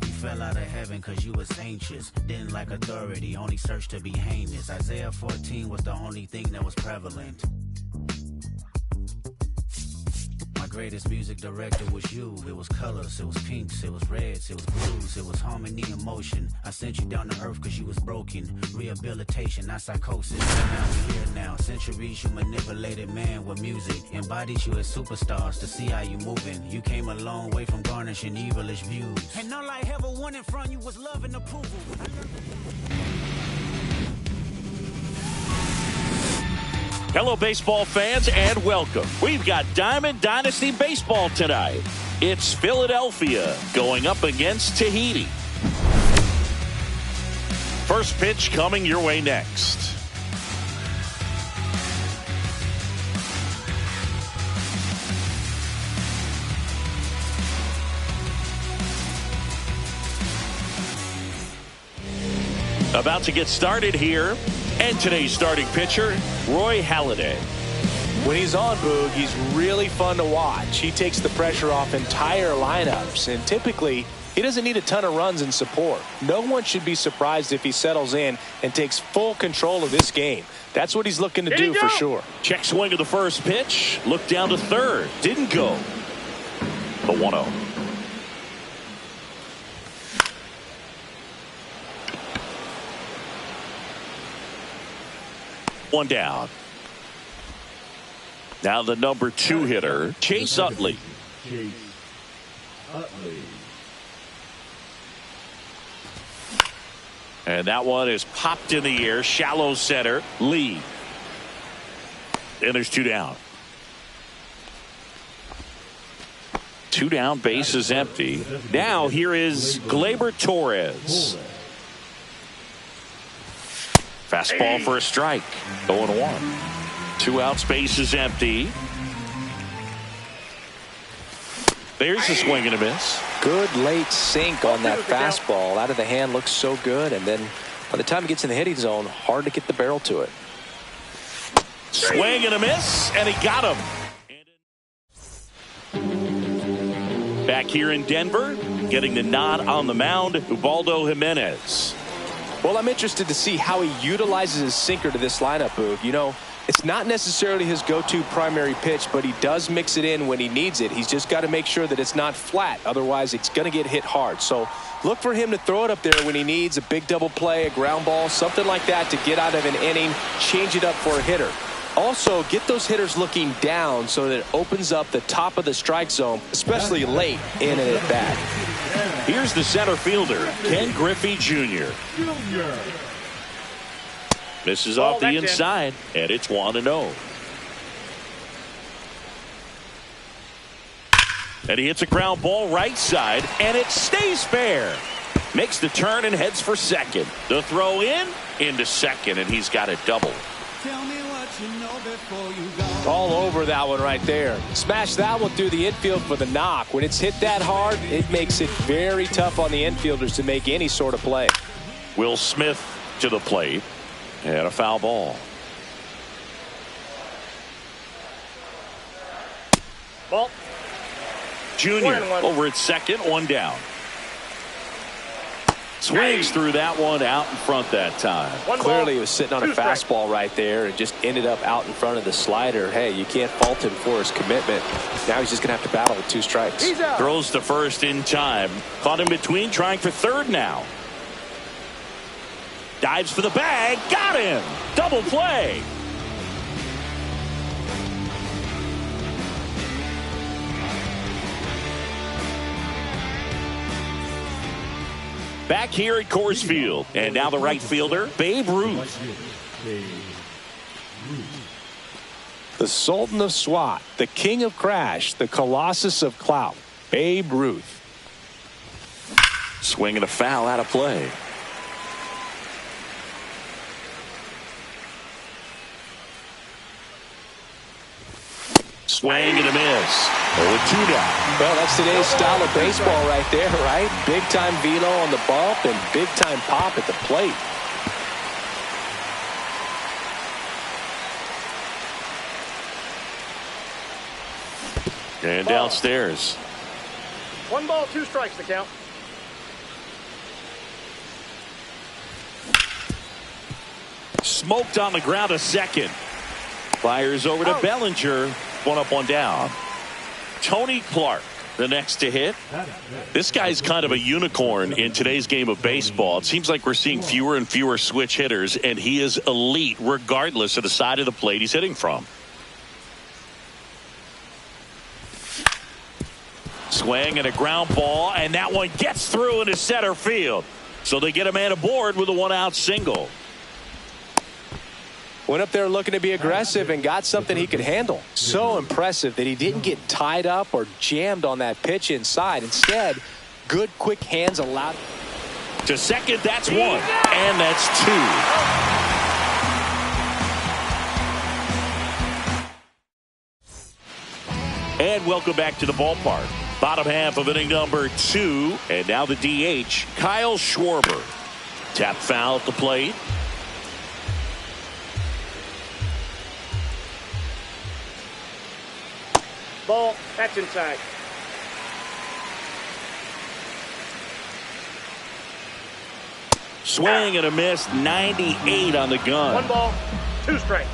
You fell out of heaven cause you was anxious. Didn't like authority, only searched to be heinous. Isaiah 14 was the only thing that was prevalent. My greatest music director was you. It was colors, it was pinks, it was reds, it was blues, it was harmony and motion. I sent you down to earth cause you was broken. Rehabilitation, not psychosis. Now we here now. Centuries you manipulated man with music. Embodied you as superstars to see how you moving. You came a long way from garnishing evilish views. And all I ever wanted from you was love and approval. Hello, baseball fans, and welcome. We've got Diamond Dynasty Baseball tonight. It's Philadelphia going up against Tahiti. First pitch coming your way next. About to get started here, and today's starting pitcher, Roy Halladay. When he's on, Boog, he's really fun to watch. He takes the pressure off entire lineups, and typically he doesn't need a ton of runs and support. No one should be surprised if he settles in and takes full control of this game. That's what he's looking to do for sure. Check swing of the first pitch. Look down to third. Didn't go. The 1-0. One down. Now the number 2 hitter, Chase Utley. Chase Utley. And that one is popped in the air. Shallow center. Lee. And there's 2 down. 2 down. Base is empty. Now here is Gleyber Torres. Fastball for a strike. 0-1. 2 outs. Base is empty. There's a swing and a miss. Good late sink on that fastball. Out of the hand, looks so good. And then by the time it gets in the hitting zone, hard to get the barrel to it. Swing and a miss, and he got him. Back here in Denver, getting the nod on the mound, Ubaldo Jimenez. Well, I'm interested to see how he utilizes his sinker to this lineup, Boog. You know, it's not necessarily his go-to primary pitch, but he does mix it in when he needs it. He's just got to make sure that it's not flat. Otherwise, it's going to get hit hard. So look for him to throw it up there when he needs a big double play, a ground ball, something like that to get out of an inning, change it up for a hitter. Also, get those hitters looking down so that it opens up the top of the strike zone, especially late in an at-bat. Here's the center fielder, Ken Griffey Jr. Misses off the inside, and it's 1-0. And he hits a ground ball right side, and it stays fair. Makes the turn and heads for second. The throw into second, and he's got a double. Tell me what you know before you go. All over that one right there. Smash that one through the infield for the knock. When it's hit that hard, it makes it very tough on the infielders to make any sort of play. Will Smith to the plate, and a foul ball. Ball. Junior over at second, 1 down. Swings through that one out in front that time. Clearly he was sitting on a fastball right there and just ended up out in front of the slider. Hey, you can't fault him for his commitment. Now he's just going to have to battle with 2 strikes. Throws to first in time. Caught in between, trying for third now. Dives for the bag. Got him. Double play. Back here at Coors Field. And now the right fielder, Babe Ruth. The Sultan of SWAT, the King of Crash, the Colossus of Clout, Babe Ruth. Swinging a foul out of play. Swing and a miss. 0-2 now. Well, that's today's style of baseball right there, right? Big time velo on the bump and big time pop at the plate. And downstairs. 1 ball, 2 strikes to count. Smoked on the ground, a second. Fires over to Bellinger. 1 up, 1 down. Tony Clark, the next to hit. This guy's kind of a unicorn in today's game of baseball. It seems like we're seeing fewer and fewer switch hitters, and he is elite regardless of the side of the plate he's hitting from. Swing and a ground ball, and that one gets through into center field. So they get a man aboard with a 1-out single. Went up there looking to be aggressive and got something he could handle. So impressive that he didn't get tied up or jammed on that pitch inside. Instead, good quick hands allowed. To second, that's one. And that's two. And welcome back to the ballpark. Bottom half of inning number 2. And now the DH, Kyle Schwarber. Tap foul at the plate. Ball. That's inside. Swing and a miss. 98 on the gun. 1 ball, 2 strikes.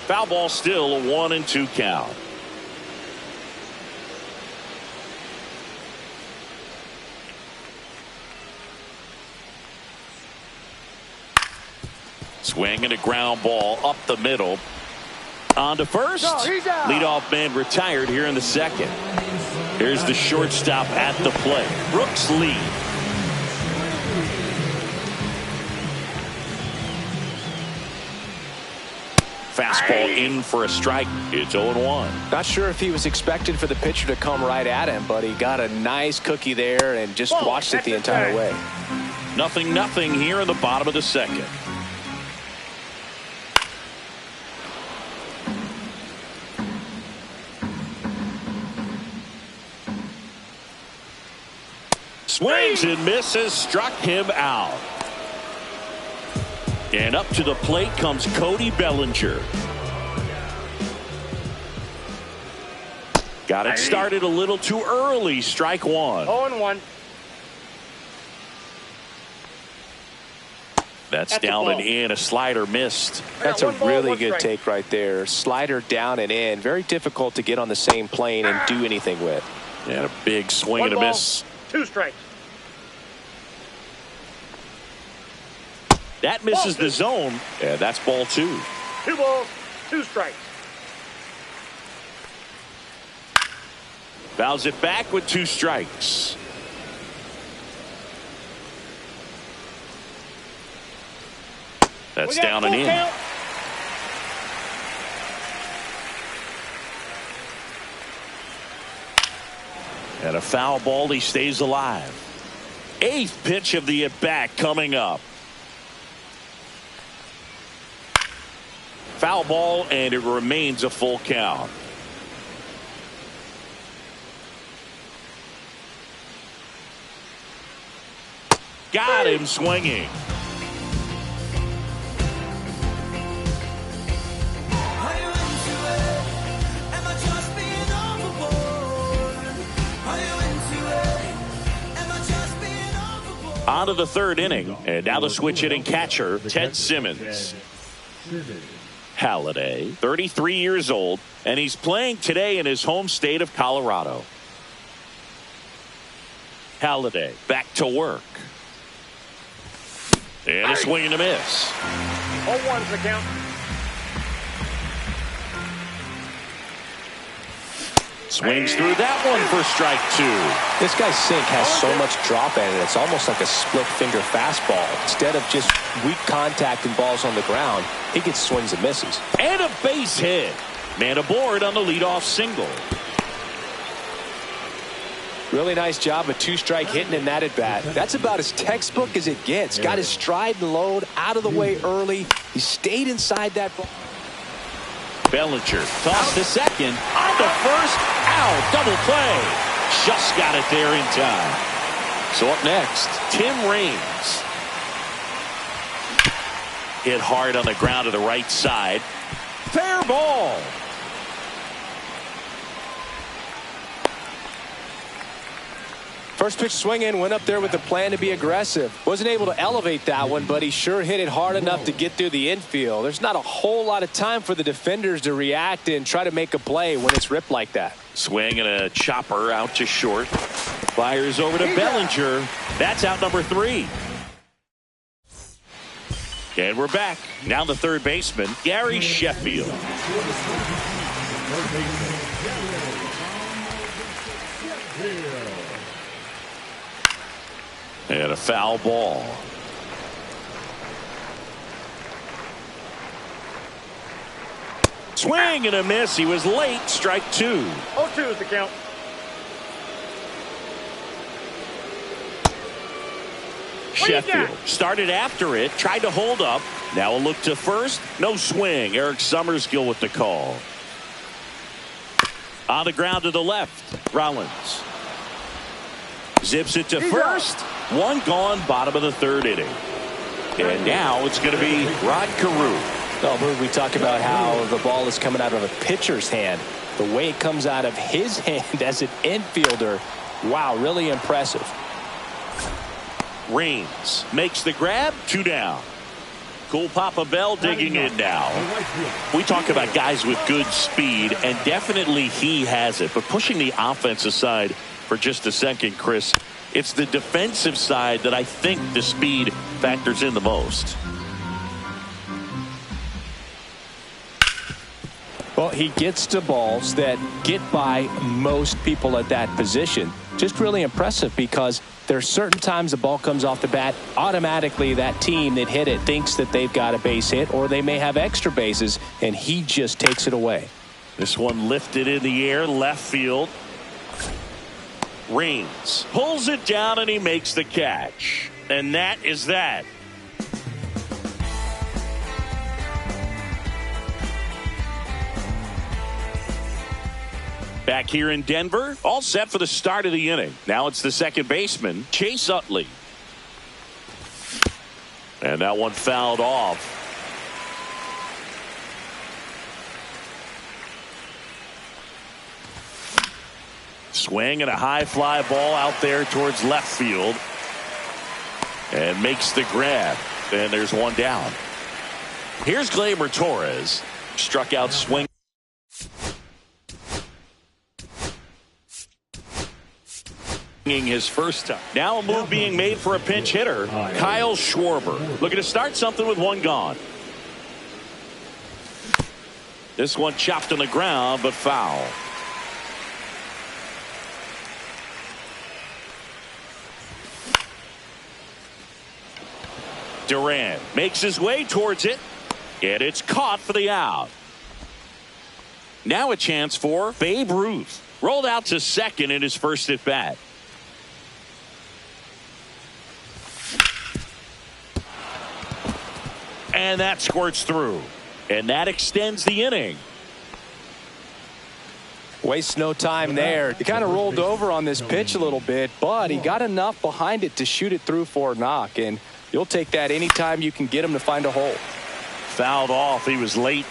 Foul ball, still a 1-2 count. Swing and a ground ball up the middle. On to first. Leadoff man retired here in the second. Here's the shortstop at the plate. Brooks Lee. Fastball in for a strike. It's 0-1. Not sure if he was expected for the pitcher to come right at him, but he got a nice cookie there and just watched it the entire way. 0-0 here in the bottom of the second. Swings and misses, struck him out. And up to the plate comes Cody Bellinger. Got it started a little too early. Strike one. 0-1. That's down and in. A slider missed. That's a really good take right there. Slider down and in. Very difficult to get on the same plane and do anything with. And a big swing and a miss. 2 strikes. That misses the zone. Yeah, that's ball 2. 2 balls, 2 strikes. Fouls it back with 2 strikes. That's down and in. Count. And a foul ball. He stays alive. 8th pitch of the at-bat coming up. Foul ball, and it remains a full count. Got him swinging. On to the 3rd inning, and now the switch hitting catcher, Ted Simmons. Halladay, 33 years old, and he's playing today in his home state of Colorado. Halladay back to work. And a swing and a miss. 0-1's the count. Swings through that one for strike 2. This guy's sink has so much drop in it. It's almost like a split finger fastball. Instead of just weak contact and balls on the ground, he gets swings and misses. And a base hit. Man aboard on the leadoff single. Really nice job of 2-strike hitting in that at bat. That's about as textbook as it gets. Got his stride and load out of the way early. He stayed inside that ball. Bellinger tossed to second. On to first. Out. Double play. Just got it there in time. So up next, Tim Raines. Hit hard on the ground to the right side. Fair ball. First pitch swing in, went up there with the plan to be aggressive. Wasn't able to elevate that one, but he sure hit it hard enough to get through the infield. There's not a whole lot of time for the defenders to react and try to make a play when it's ripped like that. Swing and a chopper out to short. Fires over to Bellinger. That's out number 3. And we're back. Now the third baseman, Gary Sheffield. And a foul ball. Swing and a miss. He was late. Strike 2. 0-2 is the count. Sheffield started after it, tried to hold up. Now a look to first. No swing. Eric Summerskill with the call. On the ground to the left. Rollins zips it to first. One gone, bottom of the third inning. And now it's going to be Rod Carew. Well, we talk about how the ball is coming out of a pitcher's hand. The way it comes out of his hand as an infielder, wow, really impressive. Raines makes the grab, 2 down. Cool Papa Bell digging in now. We talk about guys with good speed, and definitely he has it. But pushing the offense aside for just a second, Chris, it's the defensive side that I think the speed factors in the most. Well, he gets to balls that get by most people at that position. Just really impressive because there are certain times the ball comes off the bat, automatically that team that hit it thinks that they've got a base hit or they may have extra bases, and he just takes it away. This one lifted in the air, left field. Raines pulls it down and he makes the catch. And that is that. Back here in Denver, all set for the start of the inning. Now it's the second baseman, Chase Utley. And that one fouled off. Swing and a high fly ball out there towards left field. And makes the grab. And there's one down. Here's Gleyber Torres. Struck out swing. His first time. Now a move being made for a pinch hitter, Kyle Schwarber. Looking to start something with one gone. This one chopped on the ground, but foul. Duran makes his way towards it, and it's caught for the out. Now a chance for Babe Ruth. Rolled out to second in his first at bat. And that squirts through. And that extends the inning. Wastes no time there. He kind of rolled over on this pitch a little bit, but he got enough behind it to shoot it through for a knock. And you'll take that anytime you can get him to find a hole. Fouled off. He was late.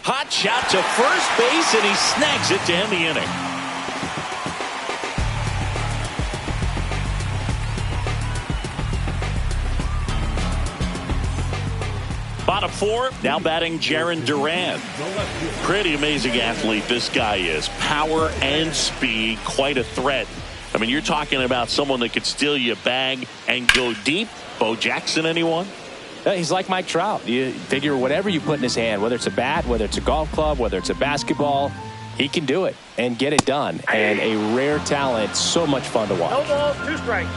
Hot shot to first base, and he snags it to end the inning. Bottom four, now batting Jarren Duran. Pretty amazing athlete this guy is. Power and speed, quite a threat. I mean, you're talking about someone that could steal you a bag and go deep. Bo Jackson, anyone? He's like Mike Trout. You figure whatever you put in his hand, whether it's a bat, whether it's a golf club, whether it's a basketball, he can do it and get it done. And a rare talent, so much fun to watch. No balls, 2 strikes.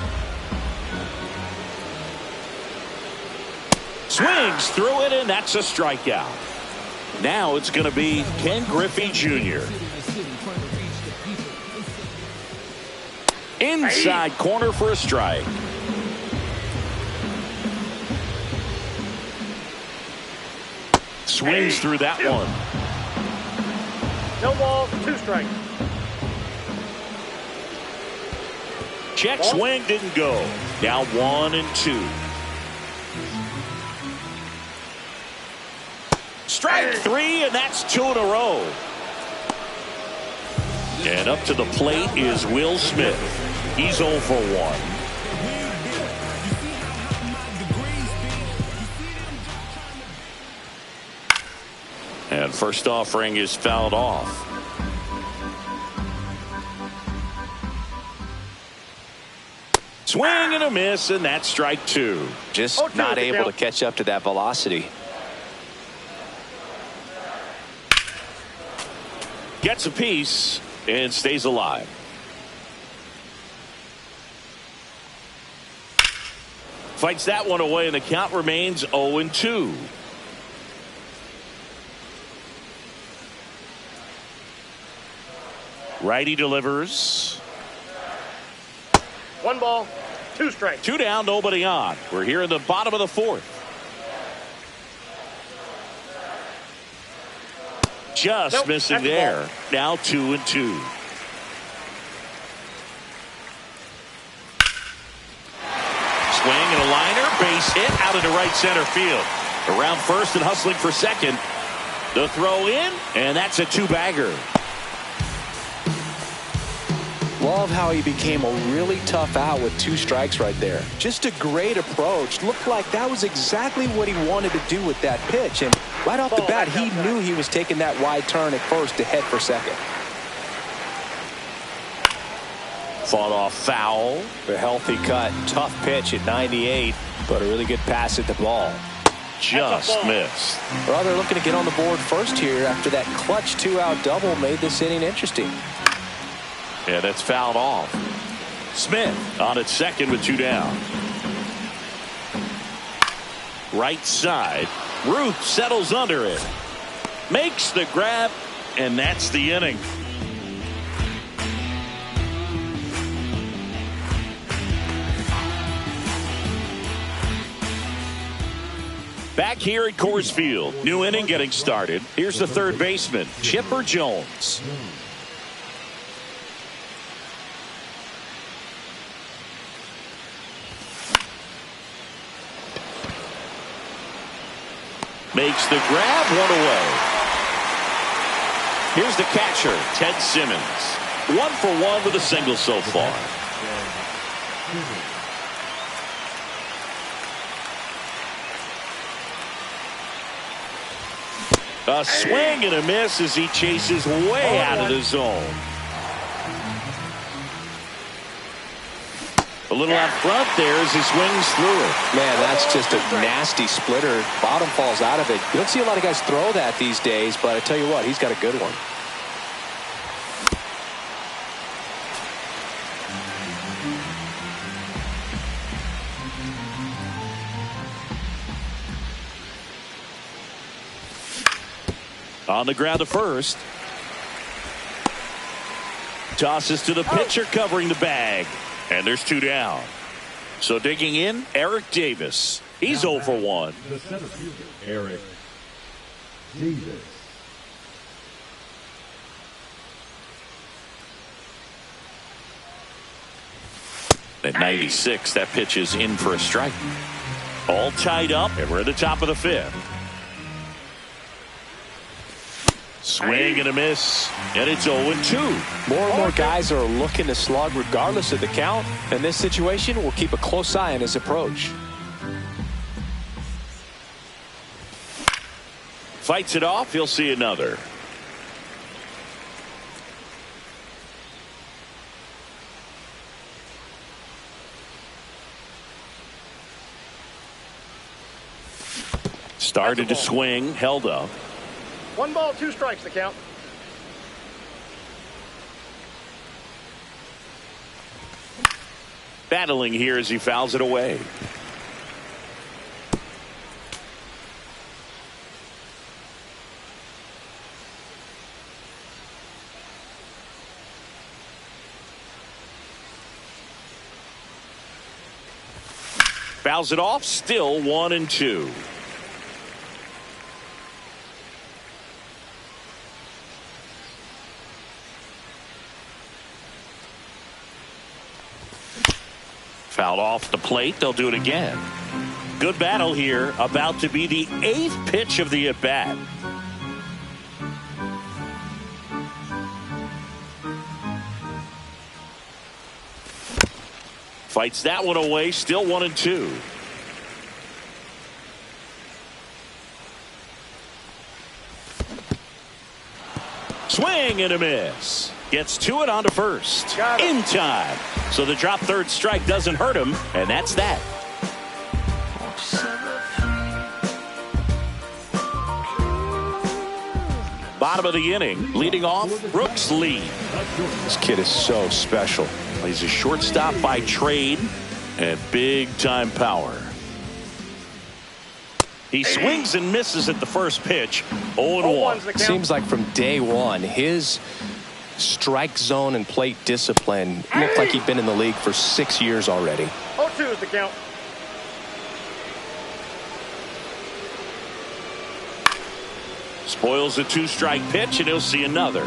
Swings through it, and that's a strikeout. Now it's going to be Ken Griffey Jr. Inside corner for a strike. Swings through that one. No balls, 2 strikes. Check swing didn't go. Now 1-2. Strike 3, and that's 2 in a row. And up to the plate is Will Smith. He's 0 for 1. And first offering is fouled off. Swing and a miss, and that's strike 2. Just not able to catch up to that velocity. Gets a piece and stays alive. Fights that one away, and the count remains 0-2. Righty delivers. 1 ball, 2 strikes. 2 down, nobody on. We're here in the bottom of the 4th. Just missing there. Now 2-2. Swing and a liner, base hit out into right center field. Around first and hustling for second. The throw in, and that's a 2-bagger. Love how he became a really tough out with 2 strikes right there. Just a great approach. Looked like that was exactly what he wanted to do with that pitch. And right off the bat, he knew he was taking that wide turn at first to head for second. Fought off foul. A healthy cut. Tough pitch at 98, but a really good pass at the ball. Just missed. Well, they're looking to get on the board first here after that clutch 2-out double made this inning interesting. Yeah, that's fouled off. Smith on at second with 2 down. Right side. Ruth settles under it. Makes the grab, and that's the inning. Back here at Coors Field. New inning getting started. Here's the third baseman, Chipper Jones. Makes the grab, 1 away. Here's the catcher, Ted Simmons. 1 for 1 with a single so far. A swing and a miss as he chases way out of the zone. A little out front there as he swings through it. Man, that's just a nasty splitter. Bottom falls out of it. You don't see a lot of guys throw that these days, but I tell you what, he's got a good one. On the ground to first. Tosses to the pitcher covering the bag. And there's 2 down. So digging in, Eric Davis. He's 0 for 1. The center fielder, Eric Davis. At 96, that pitch is in for a strike. All tied up, and we're at the top of the 5th. Swing and a miss, and it's 0-2. More and more guys are looking to slug regardless of the count. In this situation, we'll keep a close eye on his approach. Fights it off, he'll see another. Started to swing, held up. 1 ball, 2 strikes, the count. Battling here as he fouls it away. Fouls it off, still 1-2. Fouled off the plate. They'll do it again. Good battle here. About to be the 8th pitch of the at-bat. Fights that one away. Still 1-2. Swing and a miss. Gets to it onto first. In time. So the drop third strike doesn't hurt him, and that's that. Bottom of the inning, leading off, Brooks Lee. This kid is so special. He's a shortstop by trade and big-time power. He swings and misses at the first pitch. 0-1. Seems like from day one, his strike zone and plate discipline. Looked like he'd been in the league for 6 years already. 0-2 is the count. Spoils a 2-strike pitch, and he'll see another.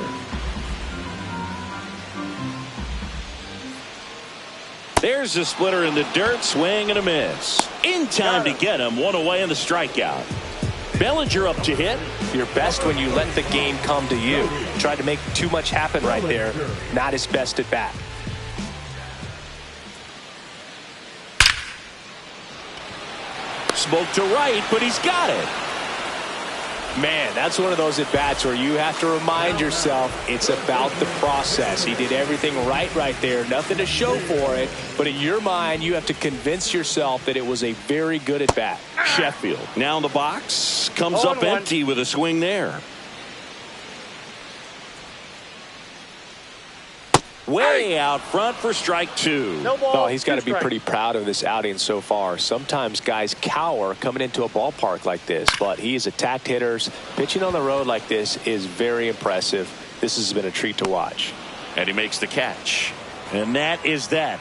There's a splitter in the dirt, swing and a miss. In time to get him, one away in the strikeout. Bellinger up to hit. You're best when you let the game come to you. Tried to make too much happen right there. Not his best at bat. Smoke to right, but he's got it. Man, that's one of those at-bats where you have to remind yourself it's about the process. He did everything right there. Nothing to show for it. But in your mind, you have to convince yourself that it was a very good at-bat. Sheffield now in the box. Comes up empty with a swing there. Way out front for strike 2. No ball, oh, he's got to be pretty proud of this outing so far. Sometimes guys cower coming into a ballpark like this, but he's attacked hitters. Pitching on the road like this is very impressive. This has been a treat to watch. And he makes the catch. And that is that.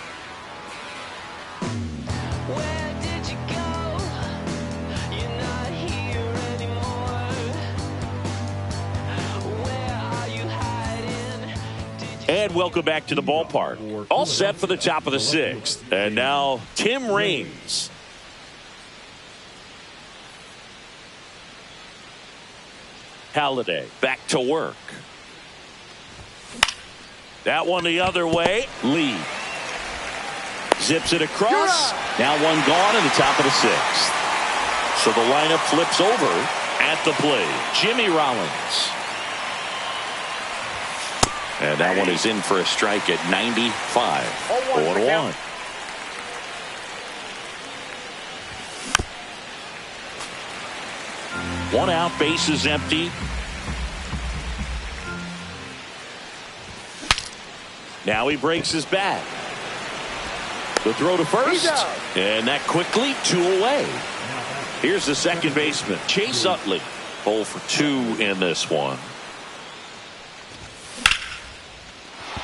And welcome back to the ballpark. All set for the top of the 6th. And now Tim Raines. Halladay back to work. That one the other way. Lee zips it across. Now one gone in the top of the 6th. So the lineup flips over at the plate. Jimmy Rollins. And that one is in for a strike at 95. 0-1. One out, base is empty. Now he breaks his bat. The throw to first. And that quickly 2 away. Here's the second baseman, Chase Utley. 0 for 2 in this one.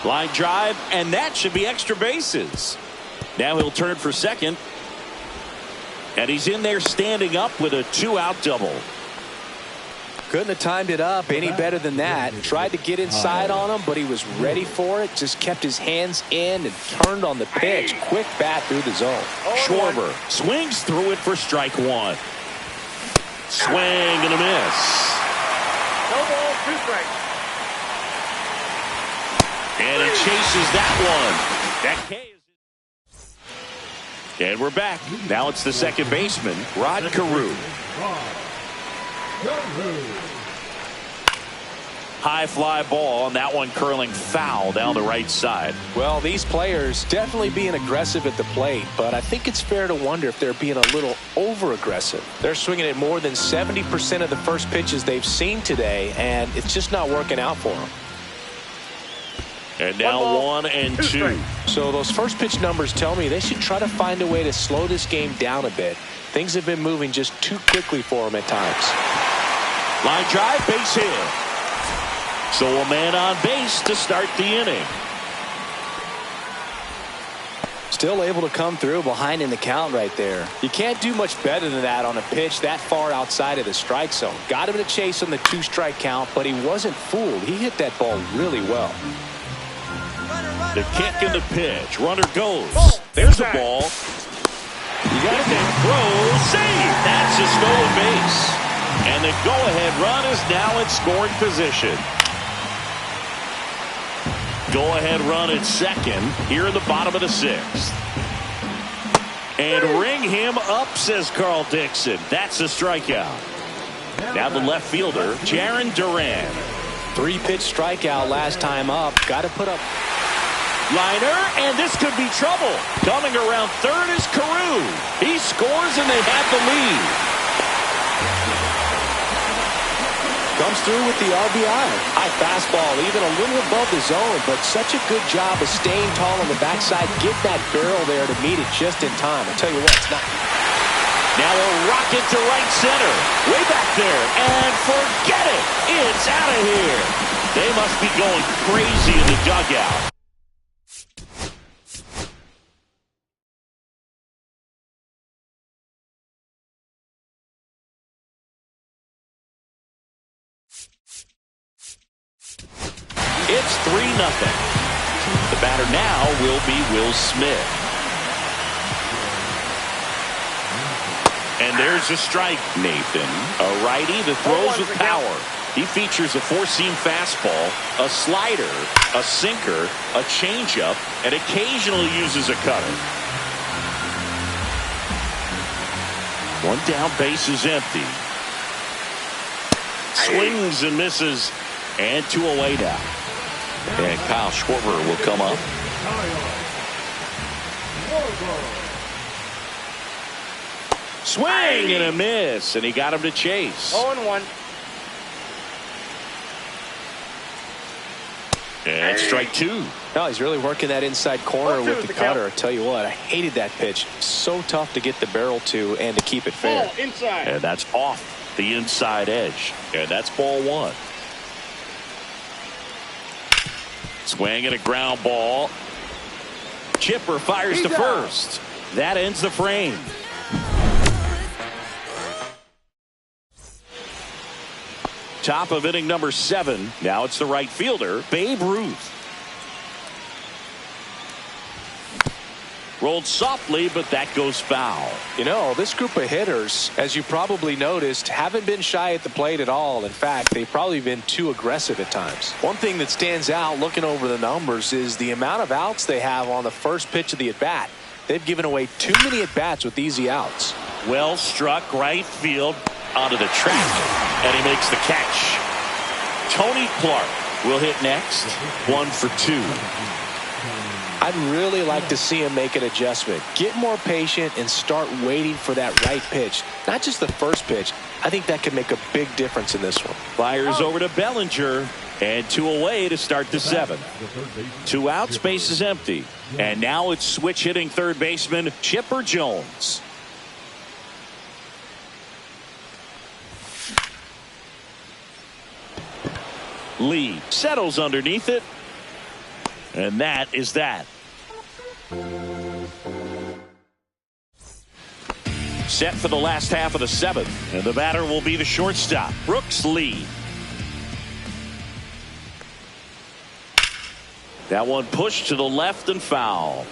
Line drive, and that should be extra bases. Now he'll turn for second. And he's in there standing up with a 2-out double. Couldn't have timed it up any better than that. Tried to get inside on him, but he was ready for it. Just kept his hands in and turned on the pitch. Quick bat through the zone. Schwarber swings through it for strike 1. Swing and a miss. No ball, 2 strikes. And he chases that one. That K is... And we're back. Now it's the second baseman, Rod Carew. High fly ball, and that one curling foul down the right side. Well, these players definitely being aggressive at the plate, but I think it's fair to wonder if they're being a little over-aggressive. They're swinging at more than 70% of the first pitches they've seen today, and it's just not working out for them. And now 1 and 2. So those first pitch numbers tell me they should try to find a way to slow this game down a bit. Things have been moving just too quickly for them at times. Line drive, base hit. So a man on base to start the inning. Still able to come through behind in the count right there. You can't do much better than that on a pitch that far outside of the strike zone. Got him to chase on the 2-strike count, but he wasn't fooled. He hit that ball really well. The kick and the pitch. Runner goes. There's a ball. You got it there. Throw. Save. That's a stolen base. And the go-ahead run is now in scoring position. Go-ahead run at second here in the bottom of the 6th. And ring him up, says Carl Dixon. That's a strikeout. Now the left fielder, Jarren Duran. 3-pitch strikeout last time up. Got to put up. Liner, and this could be trouble. Coming around third is Carew. He scores, and they have the lead. Comes through with the RBI. High fastball, even a little above the zone, but such a good job of staying tall on the backside. Get that barrel there to meet it just in time. I tell you what, it's not. Now a rocket to right center. Way back there, and forget it. It's out of here. They must be going crazy in the dugout. It's 3-0. The batter now will be Will Smith. And there's a strike, Nathan. A righty that throws with power. He features a four-seam fastball, a slider, a sinker, a changeup, and occasionally uses a cutter. One down, base is empty. Swings and misses, and 2 away now. And Kyle Schwarber will come up. Swing and a miss, and he got him to chase. 0-1. And strike 2. No, he's really working that inside corner with the cutter. I tell you what, I hated that pitch. So tough to get the barrel to and to keep it fair. Ball inside. And that's off the inside edge. And that's ball 1. Swing and a ground ball. Chipper fires to first. That ends the frame. Top of inning number 7. Now it's the right fielder, Babe Ruth. Rolled softly, but that goes foul. You know, this group of hitters, as you probably noticed, haven't been shy at the plate at all. In fact, they've probably been too aggressive at times. One thing that stands out looking over the numbers is the amount of outs they have on the first pitch of the at-bat. They've given away too many at-bats with easy outs. Well struck right field onto the track, and he makes the catch. Tony Clark will hit next. 1 for 2. I'd really like to see him make an adjustment. Get more patient and start waiting for that right pitch. Not just the first pitch. I think that could make a big difference in this one. Fires over to Bellinger, and 2 away to start the 7th. 2 outs, base is empty. And now it's switch hitting third baseman Chipper Jones. Lee settles underneath it. And that is that. Set for the last half of the 7th. And the batter will be the shortstop, Brooks Lee. That one pushed to the left and foul.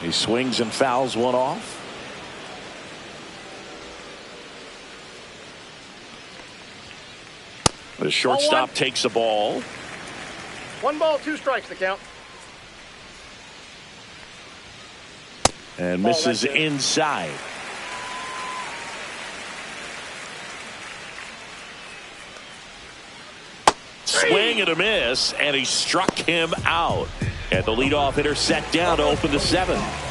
He swings and fouls one off. The shortstop takes a ball. 1 ball, 2 strikes, the count. And misses inside. Swing and a miss, and he struck him out. And the leadoff hitter set down to open the 7th.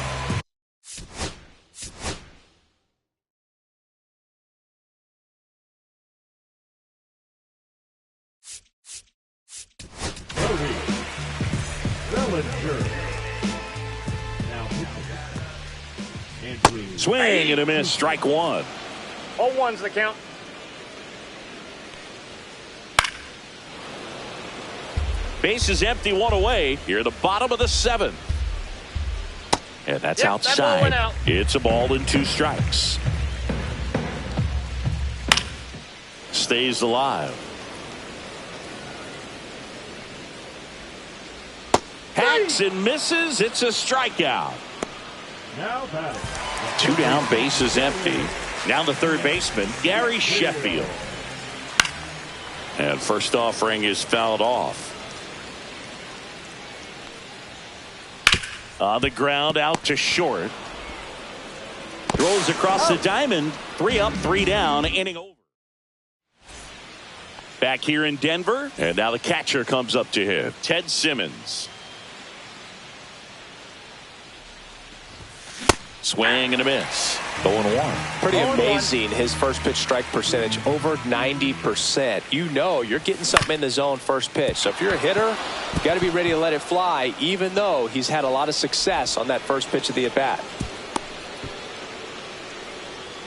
Swing and a miss, strike 1. 0-1's the count. Base is empty, 1 away. Here, the bottom of the 7th. And that's outside. That it's a ball and 2 strikes. Stays alive. Hacks and misses. It's a strikeout. Now batting. 2 down, base is empty. Now the third baseman, Gary Sheffield. And first offering is fouled off. On the ground, out to short. Throws across the diamond. 3 up, 3 down, inning over. Back here in Denver, and now the catcher comes up to him, Ted Simmons. Swing and a miss. 0-1. Pretty amazing, his first pitch strike percentage, over 90%. You know you're getting something in the zone first pitch. So if you're a hitter, you got to be ready to let it fly, even though he's had a lot of success on that first pitch of the at-bat.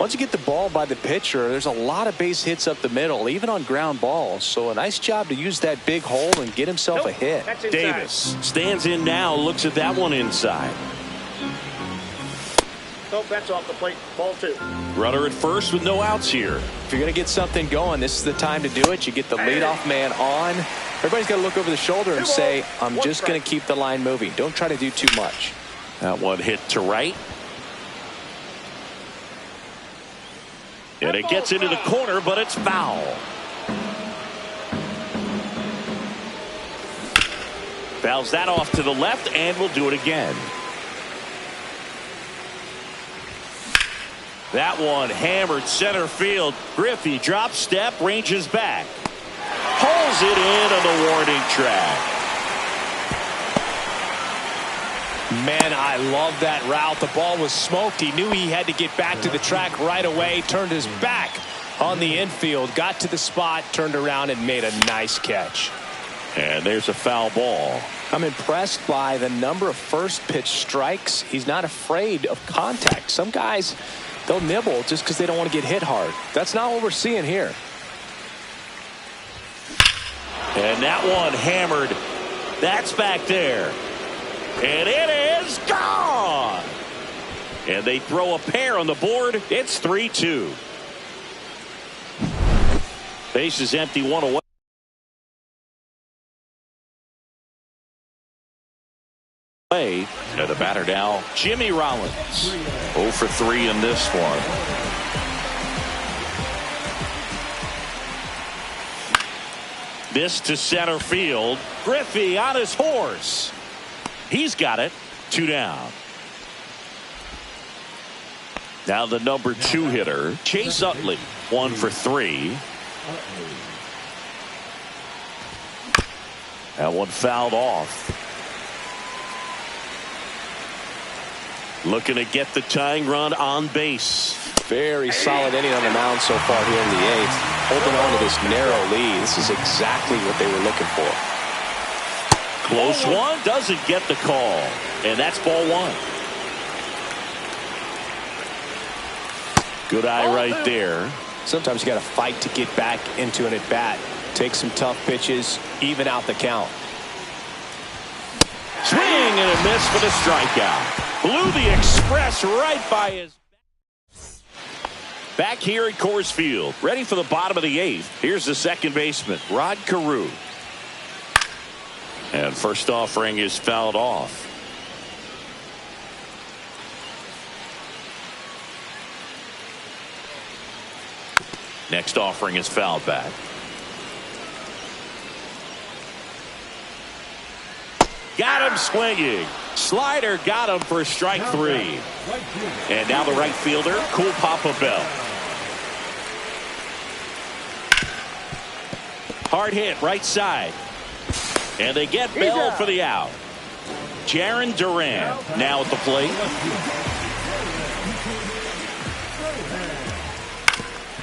once you get the ball by the pitcher, there's a lot of base hits up the middle, even on ground balls. So a nice job to use that big hole and get himself a hit. Davis stands in now, looks at that one inside. Nope, that's off the plate. Ball 2. Runner at first with no outs here. If you're going to get something going, this is the time to do it. You get the leadoff man on. Everybody's got to look over the shoulder and say, I'm just going to keep the line moving. Don't try to do too much. That one hit to right. And it gets into the corner, but it's foul. Fouls that off to the left, and will do it again. That one hammered center field. Griffey drop step, ranges back. Pulls it in on the warning track. Man, I love that route. The ball was smoked. He knew he had to get back to the track right away. Turned his back on the infield. Got to the spot, turned around, and made a nice catch. And there's a foul ball. I'm impressed by the number of first pitch strikes. He's not afraid of contact. Some guys, they'll nibble just because they don't want to get hit hard. That's not what we're seeing here. And that one hammered. That's back there. And it is gone. And they throw a pair on the board. It's 3-2. Base is empty, one away. And the batter now, Jimmy Rollins. 0 for 3 in this one. This to center field. Griffey on his horse. He's got it. 2 down. Now the number 2 hitter, Chase Utley. 1 for 3. That one fouled off. Looking to get the tying run on base. Very solid inning on the mound so far here in the 8th. Holding on to this narrow lead. This is exactly what they were looking for. Close one, doesn't get the call. And that's ball 1. Good eye right there. Sometimes you got to fight to get back into an at-bat. Take some tough pitches, even out the count. Swing and a miss for the strikeout. Blew the express right by his. Back here at Coors Field, ready for the bottom of the 8th. Here's the second baseman, Rod Carew. And first offering is fouled off. Next offering is fouled back. Got him swinging. Slider got him for strike 3. And now the right fielder, Cool Papa Bell. Hard hit right side. And they get Bell for the out. Jarren Duran now at the plate.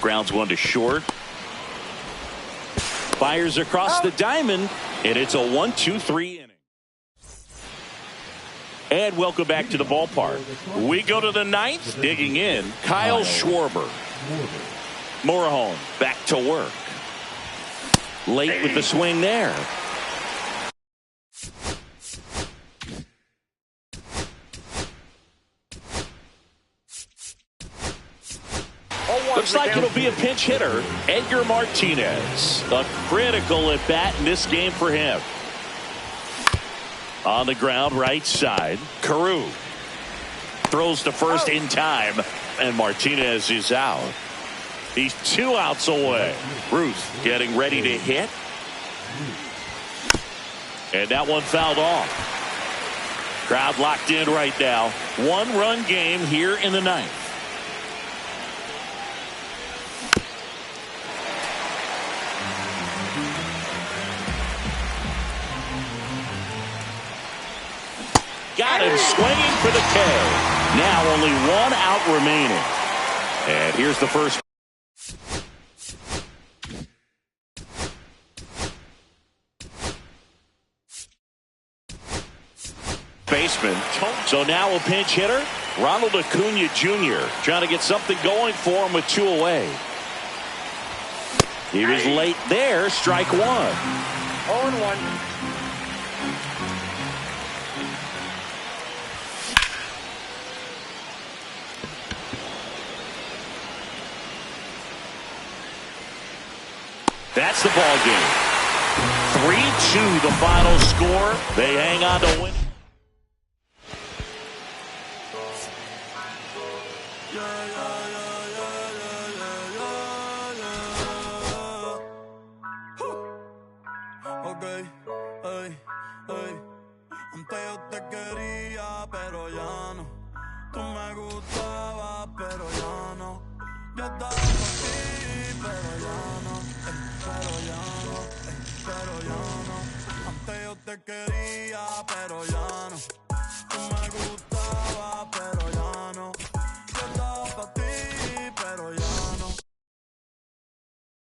Grounds one to short. Fires across the diamond. And it's a 1-2-3 inning. And welcome back to the ballpark. We go to the 9th. Digging in, Kyle Schwarber. Morejon back to work. Late with the swing there. Looks like it'll be a pinch hitter, Edgar Martinez. A critical at bat in this game for him. On the ground, right side. Carew throws to first in time, and Martinez is out. He's 2 outs away. Ruth getting ready to hit. And that one fouled off. Crowd locked in right now. 1-run game here in the 9th. Got him swinging for the K. Now only 1 out remaining. And here's the first. Base baseman. So now a pinch hitter, Ronald Acuna Jr. trying to get something going for him with 2 away. He was late there, strike 1. 0-1. That's the ball game. 3-2 the final score. They hang on to win. Antes yo te quería, pero ya no. Tú me gustabas, pero ya no. Yo estaba aquí, pero ya no. Pero ya no, pero ya no. Antes yo te quería, pero ya no. Tú me gustabas.